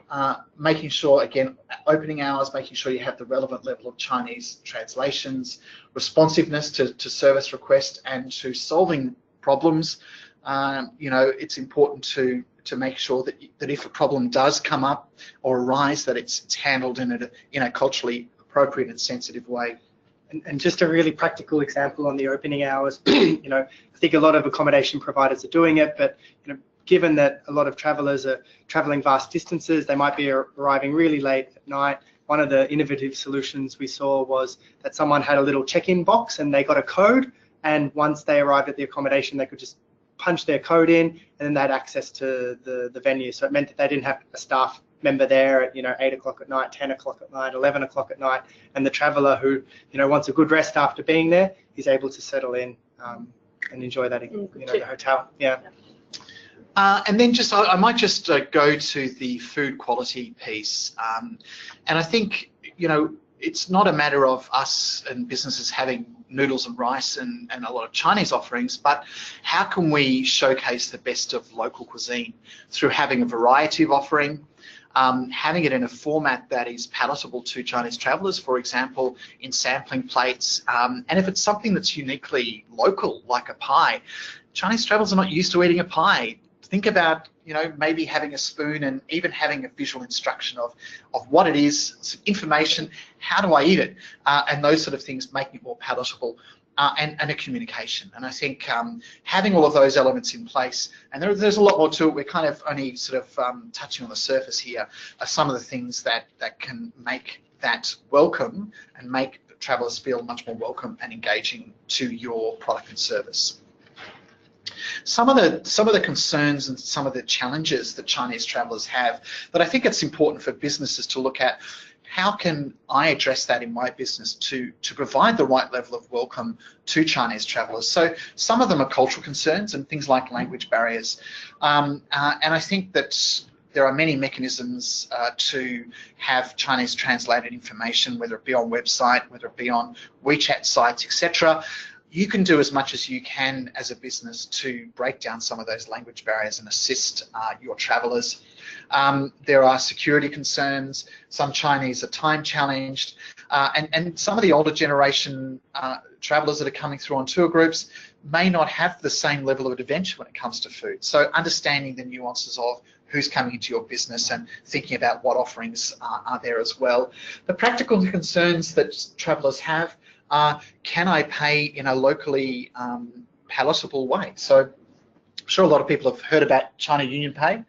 making sure, again, opening hours, making sure you have the relevant level of Chinese translations, responsiveness to service requests and to solving problems, you know, it's important to make sure that if a problem does come up or arise, that it's handled in a culturally appropriate and sensitive way. And just a really practical example on the opening hours, you know, I think a lot of accommodation providers are doing it, but you know, given that a lot of travellers are travelling vast distances, they might be arriving really late at night. One of the innovative solutions we saw was that someone had a little check-in box and they got a code, and once they arrived at the accommodation, they could just punch their code in, and then they had access to the venue. So it meant that they didn't have a staff member there at, you know, 8 o'clock at night, 10 o'clock at night, 11 o'clock at night, and the traveller who, you know, wants a good rest after being there is able to settle in and enjoy that, you know, the hotel. Yeah. And then I might just go to the food quality piece. And I think, you know, it's not a matter of us and businesses having noodles and rice and a lot of Chinese offerings, but how can we showcase the best of local cuisine through having a variety of offering, having it in a format that is palatable to Chinese travellers, for example, in sampling plates. And if it's something that's uniquely local, like a pie, Chinese travellers are not used to eating a pie. Think about, you know, maybe having a spoon and even having a visual instruction of what it is, some information, how do I eat it, and those sort of things, making it more palatable, and a communication. And I think having all of those elements in place, and there's a lot more to it, we're kind of only sort of touching on the surface here, are some of the things that can make that welcome and make travellers feel much more welcome and engaging to your product and service. Some of the concerns and some of the challenges that Chinese travellers have that I think it's important for businesses to look at, how can I address that in my business to provide the right level of welcome to Chinese travellers? So some of them are cultural concerns and things like language barriers. And I think that there are many mechanisms to have Chinese translated information, whether it be on website, whether it be on WeChat sites, etc. You can do as much as you can as a business to break down some of those language barriers and assist your travellers. There are security concerns. Some Chinese are time challenged, and some of the older generation travellers that are coming through on tour groups may not have the same level of adventure when it comes to food. So understanding the nuances of who's coming into your business and thinking about what offerings are there as well. The practical concerns that travellers have are, can I pay in a locally palatable way? So I'm sure a lot of people have heard about China Union Pay.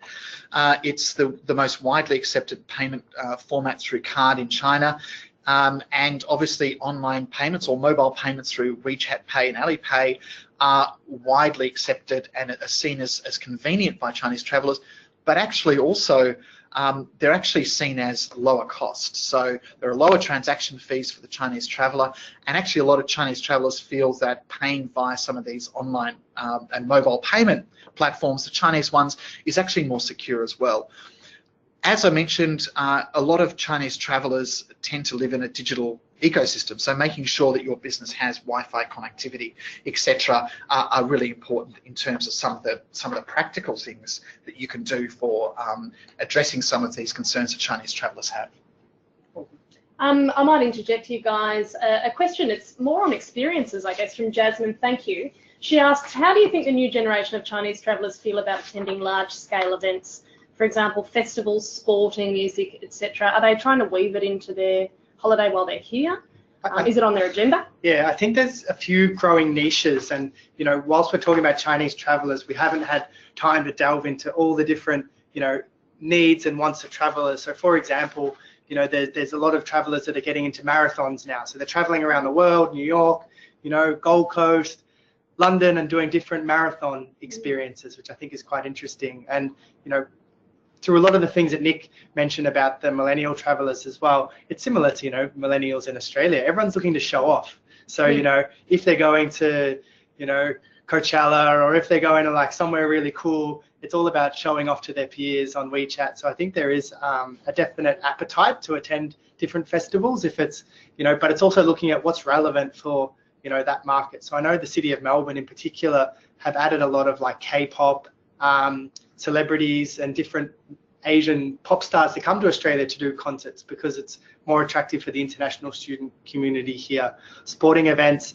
It's the most widely accepted payment format through card in China. And obviously online payments or mobile payments through WeChat Pay and Alipay are widely accepted and are seen as convenient by Chinese travellers, but actually also they're actually seen as lower cost. So there are lower transaction fees for the Chinese traveller, and actually a lot of Chinese travellers feel that paying via some of these online and mobile payment platforms, the Chinese ones, is actually more secure as well. As I mentioned, a lot of Chinese travellers tend to live in a digital ecosystem, so making sure that your business has Wi-Fi connectivity, etc., are really important in terms of some of the practical things that you can do for addressing some of these concerns that Chinese travellers have. I might interject here, guys. A question, it's more on experiences, I guess, from Jasmine. Thank you. She asks, how do you think the new generation of Chinese travellers feel about attending large-scale events? For example, festivals, sporting, music, etc. Are they trying to weave it into their holiday while they're here? Is it on their agenda? Yeah, I think there's a few growing niches, and you know, whilst we're talking about Chinese travellers, we haven't had time to delve into all the different, you know, needs and wants of travellers. So, for example, you know, there's a lot of travellers that are getting into marathons now. So they're travelling around the world, New York, you know, Gold Coast, London, and doing different marathon experiences, which I think is quite interesting. And you know, through a lot of the things that Nick mentioned about the millennial travellers as well, it's similar to, you know, millennials in Australia. Everyone's looking to show off. So, you know, if they're going to, you know, Coachella, or if they're going to like somewhere really cool, it's all about showing off to their peers on WeChat. So I think there is a definite appetite to attend different festivals if it's, you know, but it's also looking at what's relevant for, you know, that market. So I know the city of Melbourne in particular have added a lot of like K-pop, celebrities and different Asian pop stars to come to Australia to do concerts because it's more attractive for the international student community here. Sporting events,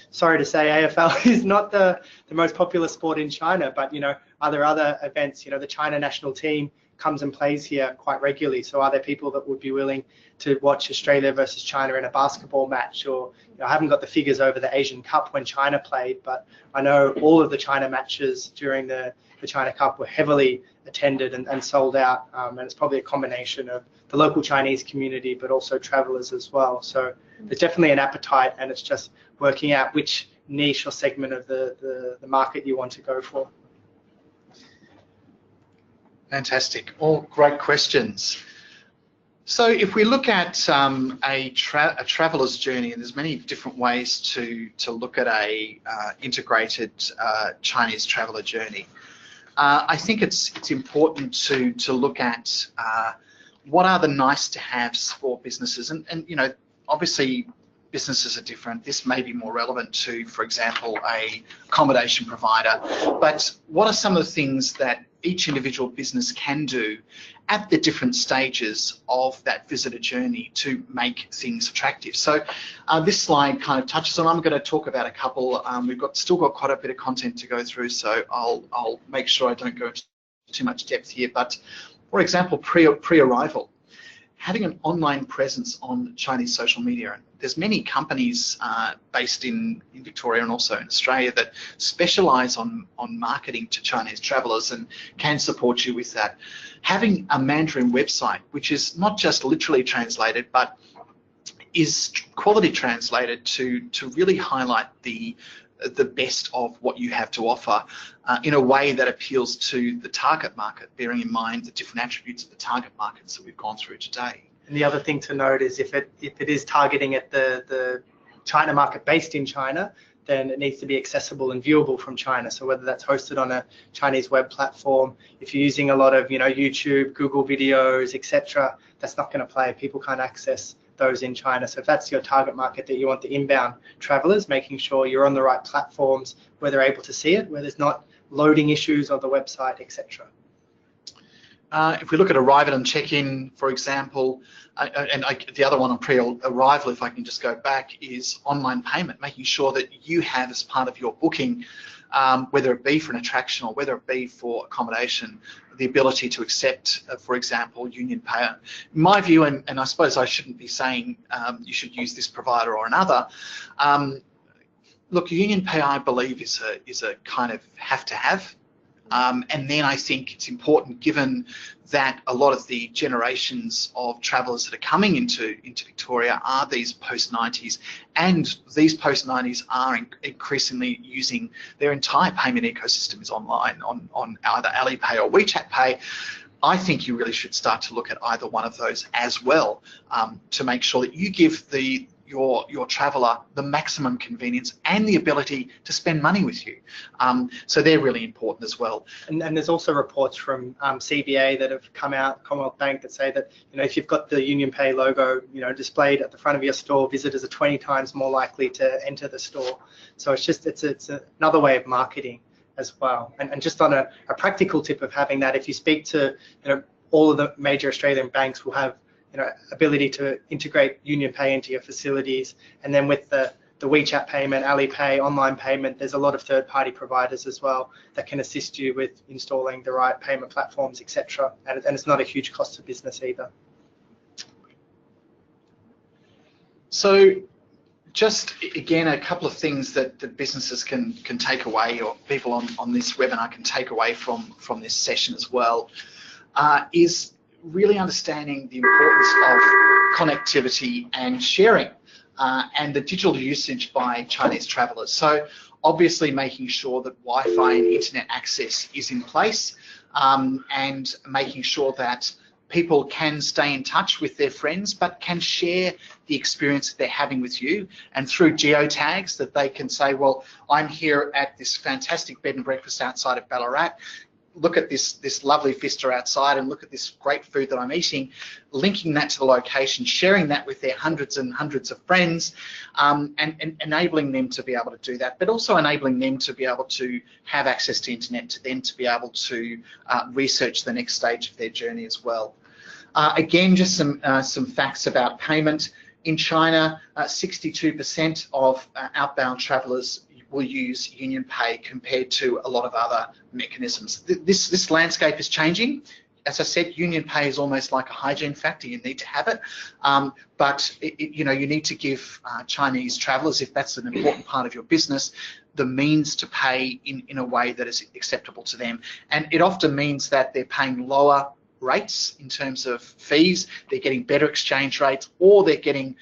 sorry to say, AFL is not the most popular sport in China, but are there other events? The China national team comes and plays here quite regularly. So are there people that would be willing to watch Australia versus China in a basketball match? Or I haven't got the figures over the Asian Cup when China played, but I know all of the China matches during the China Cup were heavily attended and sold out. And it's probably a combination of the local Chinese community, but also travelers as well. So there's definitely an appetite, and it's just working out which niche or segment of the market you want to go for. Fantastic. All great questions. So if we look at a traveller's journey, and there's many different ways to look at a integrated Chinese traveller journey. I think it's important to look at what are the nice to haves for businesses, and obviously businesses are different. This may be more relevant to, for example, a accommodation provider, but what are some of the things that each individual business can do at the different stages of that visitor journey to make things attractive? So this slide kind of touches on, I'm going to talk about a couple. We've still got quite a bit of content to go through, so I'll make sure I don't go into too much depth here. But for example, pre-arrival, having an online presence on Chinese social media. And there's many companies based in Victoria and also in Australia that specialise on marketing to Chinese travellers and can support you with that. Having a Mandarin website, which is not just literally translated, but is quality translated to really highlight the best of what you have to offer in a way that appeals to the target market, bearing in mind the different attributes of the target markets that we've gone through today. And the other thing to note is if it is targeting at the China market based in China, then it needs to be accessible and viewable from China. So whether that's hosted on a Chinese web platform, if you're using a lot of YouTube, Google videos, etc., that's not going to play. People can't access those in China. So if that's your target market that you want the inbound travelers, making sure you're on the right platforms where they're able to see it, where there's not loading issues on the website, etc. If we look at arrival and check-in, for example, the other one on pre-arrival, if I can just go back, is online payment, making sure that you have as part of your booking, whether it be for an attraction or whether it be for accommodation, the ability to accept, for example, Union Pay. In my view, and I suppose I shouldn't be saying you should use this provider or another, look, Union Pay, I believe, is a kind of have-to-have. And then I think it's important, given that a lot of the generations of travellers that are coming into Victoria are these post-90s, and these post-90s are increasingly using their entire payment ecosystem is online on either Alipay or WeChat Pay. I think you really should start to look at either one of those as well, to make sure that you give your traveller the maximum convenience and the ability to spend money with you. So they're really important as well. And there's also reports from CBA that have come out, Commonwealth Bank, that say that if you've got the Union Pay logo displayed at the front of your store, visitors are 20 times more likely to enter the store. So it's another way of marketing as well. And just on a practical tip of having that, if you speak to all of the major Australian banks will have ability to integrate Union Pay into your facilities, and then with the WeChat payment, Alipay, online payment, there's a lot of third-party providers as well that can assist you with installing the right payment platforms, etc. And it's not a huge cost to business either. So just again, a couple of things that businesses can take away, or people on this webinar can take away from this session as well, is really understanding the importance of connectivity and sharing and the digital usage by Chinese travellers. So obviously making sure that Wi-Fi and internet access is in place, and making sure that people can stay in touch with their friends but can share the experience that they're having with you, and through geotags that they can say, well, I'm here at this fantastic bed and breakfast outside of Ballarat. look at this lovely vista outside and look at this great food that I'm eating, linking that to the location, sharing that with their hundreds and hundreds of friends, and enabling them to be able to do that, but also enabling them to be able to have access to internet, to then to be able to research the next stage of their journey as well. Again, just some facts about payment. In China, 62% of outbound travellers will use UnionPay compared to a lot of other mechanisms. This landscape is changing. As I said, UnionPay is almost like a hygiene factor. You need to have it, but you need to give Chinese travellers, if that's an important part of your business, the means to pay in a way that is acceptable to them. And it often means that they're paying lower rates in terms of fees, they're getting better exchange rates, or they're getting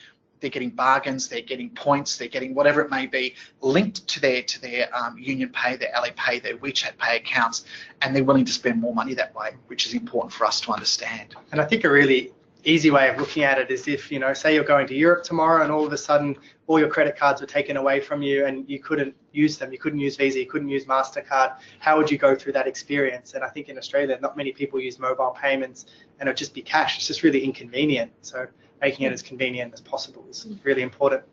bargains, they're getting points, they're getting whatever it may be linked to their UnionPay, their Alipay, their WeChat Pay accounts, and they're willing to spend more money that way, which is important for us to understand. And I think a really easy way of looking at it is if, say you're going to Europe tomorrow and all of a sudden all your credit cards were taken away from you and you couldn't use them, you couldn't use Visa, you couldn't use MasterCard, how would you go through that experience? And I think in Australia, not many people use mobile payments and it'll just be cash. It's just really inconvenient. So making it as convenient as possible is really important.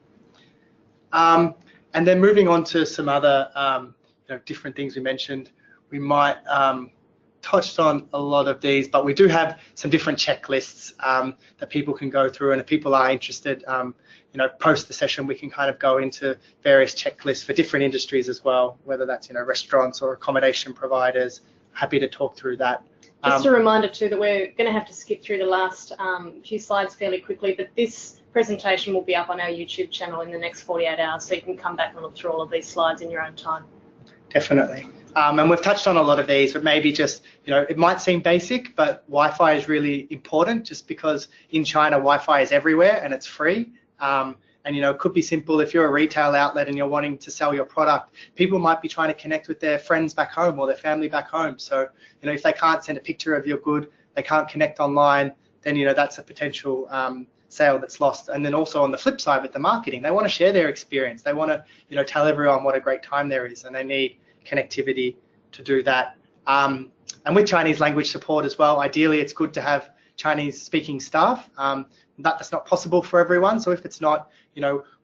And then moving on to some other different things we mentioned, we might touched on a lot of these, but we do have some different checklists that people can go through, and if people are interested, post the session, we can kind of go into various checklists for different industries as well, whether that's restaurants or accommodation providers. Happy to talk through that. Just a reminder too that we're going to have to skip through the last few slides fairly quickly, but this presentation will be up on our YouTube channel in the next 48 hours, so you can come back and look through all of these slides in your own time. Definitely. And we've touched on a lot of these, but maybe just, it might seem basic, but Wi-Fi is really important just because in China, Wi-Fi is everywhere and it's free. And, it could be simple if you're a retail outlet and you're wanting to sell your product, people might be trying to connect with their friends back home or their family back home. So, if they can't send a picture of your good, they can't connect online, then, that's a potential sale that's lost. And then also on the flip side with the marketing, they want to share their experience. They want to, tell everyone what a great time there is, and they need connectivity to do that. And with Chinese language support as well, ideally it's good to have Chinese speaking staff. That's not possible for everyone. So if it's not,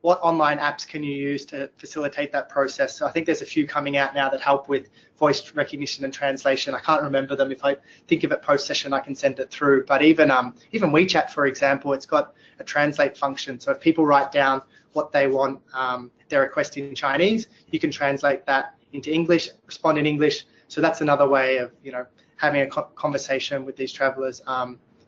what online apps can you use to facilitate that process? So I think there's a few coming out now that help with voice recognition and translation. I can't remember them. If I think of it post session, I can send it through. But even WeChat, for example, it's got a translate function. So if people write down what they want, their request in Chinese, you can translate that into English, respond in English. So that's another way of, having a conversation with these travelers.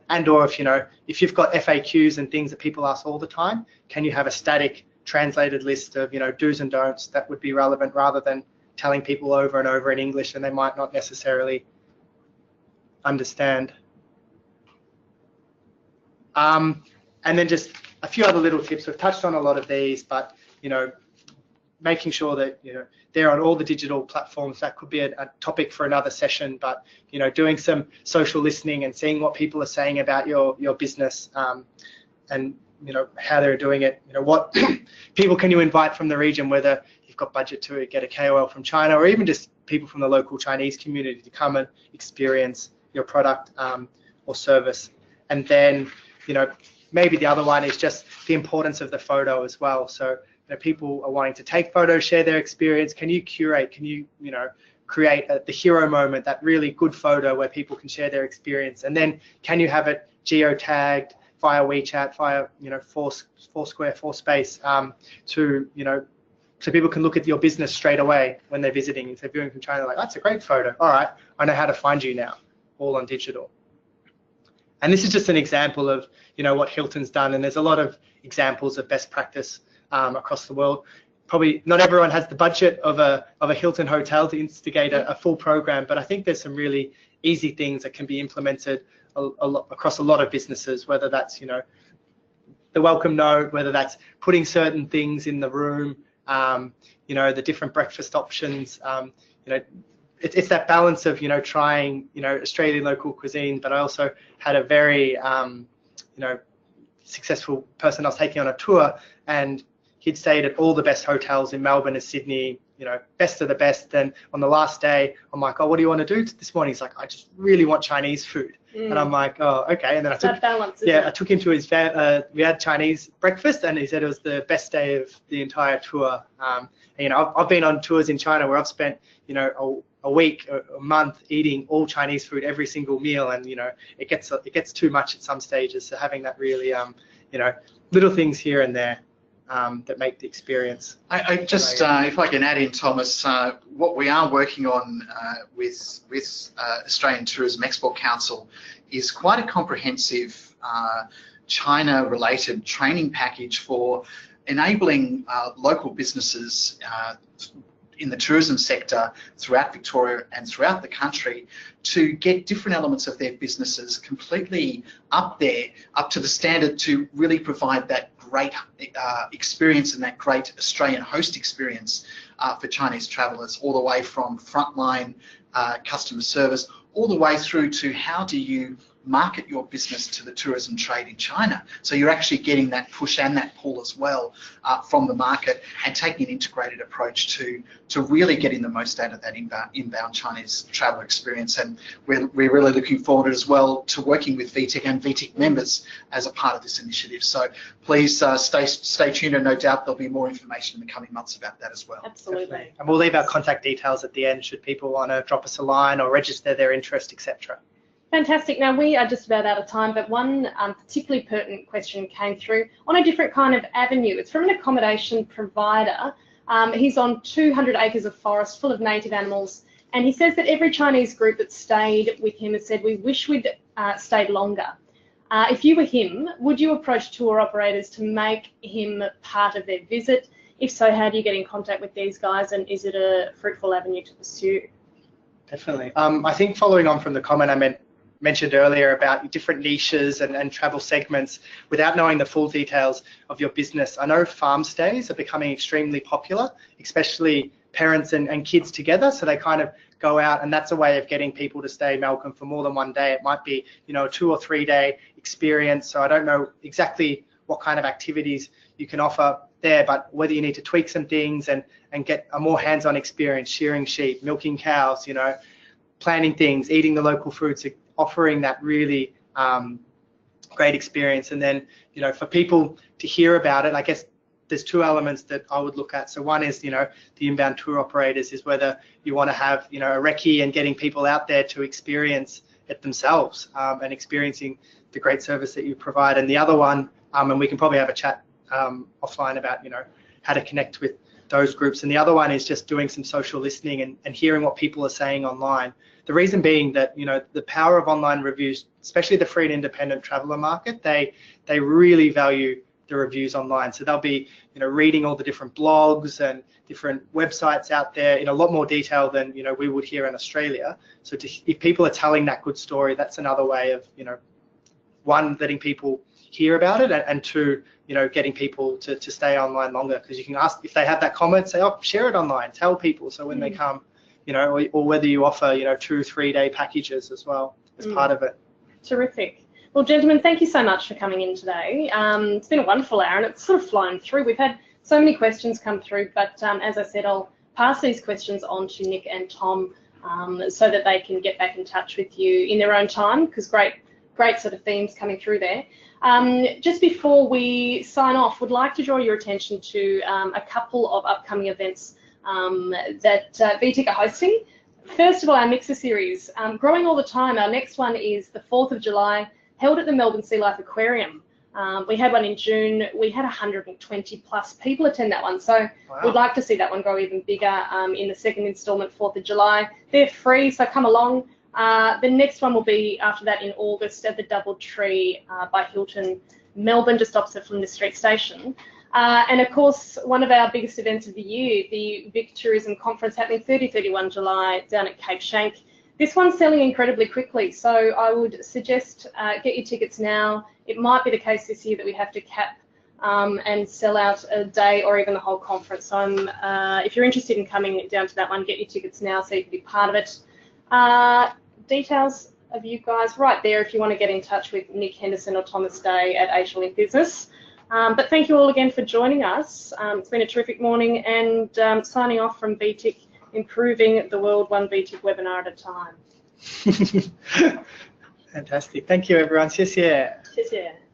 And or if you've got FAQs and things that people ask all the time, can you have a static translated list of, do's and don'ts that would be relevant rather than telling people over and over in English and they might not necessarily understand. And then just a few other little tips. We've touched on a lot of these, but, making sure that, they're on all the digital platforms. That could be a topic for another session, but, doing some social listening and seeing what people are saying about your business, and, how they're doing it, what people can you invite from the region, whether you've got budget to get a KOL from China or even just people from the local Chinese community to come and experience your product or service. And then, maybe the other one is just the importance of the photo as well. So, people are wanting to take photos, share their experience. Can you curate? Can you, create the hero moment, that really good photo where people can share their experience? And then can you have it geotagged via WeChat, via, Foursquare, Fourspace, so people can look at your business straight away when they're visiting. If they're viewing from China, like, that's a great photo. All right, I know how to find you now, all on digital. And this is just an example of, what Hilton's done. And there's a lot of examples of best practice across the world. Probably not everyone has the budget of a Hilton hotel to instigate a full program, but I think there's some really easy things that can be implemented across a lot of businesses, whether that's, the welcome note, whether that's putting certain things in the room, the different breakfast options, it's that balance of, trying, Australian local cuisine, but I also had a very, successful person I was taking on a tour, and he'd stayed at all the best hotels in Melbourne and Sydney, best of the best. Then on the last day, I'm like, oh, what do you want to do this morning? He's like, I just really want Chinese food. And I'm like, oh, okay. And then I took him to his we had Chinese breakfast, and he said it was the best day of the entire tour. And, I've been on tours in China where I've spent, a week, a month eating all Chinese food every single meal, and it gets too much at some stages. So having that really, little things here and there that make the experience. I just, if I can add in, Thomas, what we are working on with Australian Tourism Export Council is quite a comprehensive China-related training package for enabling local businesses in the tourism sector throughout Victoria and throughout the country to get different elements of their businesses completely up to the standard to really provide that great experience and that great Australian host experience for Chinese travellers, all the way from frontline customer service all the way through to how do you market your business to the tourism trade in China. So you're actually getting that push and that pull as well from the market, and taking an integrated approach to really getting the most out of that inbound Chinese travel experience. And we're really looking forward as well to working with VTIC and VTIC members as a part of this initiative. So please stay tuned, and no doubt there'll be more information in the coming months about that as well. Absolutely. Definitely. And we'll leave our contact details at the end should people want to drop us a line or register their interest, etc. Fantastic. Now, we are just about out of time, but one particularly pertinent question came through on a different kind of avenue. It's from an accommodation provider. He's on 200 acres of forest full of native animals, and he says that every Chinese group that stayed with him has said, we wish we'd stayed longer. If you were him, would you approach tour operators to make him part of their visit? If so, how do you get in contact with these guys, and is it a fruitful avenue to pursue? Definitely. I think following on from the comment I mentioned earlier about different niches and travel segments, without knowing the full details of your business, I know farm stays are becoming extremely popular, especially parents and kids together. So they kind of go out, and that's a way of getting people to stay, Malcolm, for more than one day. It might be, a 2 or 3 day experience. So I don't know exactly what kind of activities you can offer there, but whether you need to tweak some things and get a more hands-on experience, shearing sheep, milking cows, planning things, eating the local fruits, offering that really great experience. And then, for people to hear about it, I guess there's 2 elements that I would look at. So one is, the inbound tour operators, is whether you want to have, a recce and getting people out there to experience it themselves and experiencing the great service that you provide. And the other one, and we can probably have a chat offline about, how to connect with those groups. And the other one is just doing some social listening and hearing what people are saying online. The reason being that, the power of online reviews, especially the free and independent traveler market, they really value the reviews online. So they'll be, reading all the different blogs and different websites out there in a lot more detail than, we would here in Australia. So if people are telling that good story, that's another way of, one, letting people hear about it, and 2, getting people to stay online longer, because you can ask if they have that comment, say, oh, share it online, tell people, so when they come, or whether you offer, 2 or 3 day packages as well as part of it. Terrific. Well, gentlemen, thank you so much for coming in today. It's been a wonderful hour, and it's sort of flown through. We've had so many questions come through, but as I said, I'll pass these questions on to Nick and Tom so that they can get back in touch with you in their own time, because great sort of themes coming through there. Just before we sign off, would like to draw your attention to a couple of upcoming events that VTIC are hosting. First of all, our Mixer series, growing all the time. Our next one is the 4th of July, held at the Melbourne Sea Life Aquarium. We had one in June. We had 120 plus people attend that one. So wow. We'd like to see that one grow even bigger in the second instalment, 4th of July. They're free, so come along. The next one will be after that in August at the Doubletree by Hilton, Melbourne, just opposite from the street station. And of course, one of our biggest events of the year, the Vic Tourism Conference, happening 30-31 July down at Cape Shank. This one's selling incredibly quickly, so I would suggest get your tickets now. It might be the case this year that we have to cap and sell out a day or even the whole conference. So if you're interested in coming down to that one, get your tickets now so you can be part of it. Details of you guys right there if you want to get in touch with Nick Henderson or Thomas Day at Asialink Business. But thank you all again for joining us. It's been a terrific morning, and signing off from VTIC, improving the world one VTIC webinar at a time. Fantastic. Thank you, everyone. 谢谢。谢谢。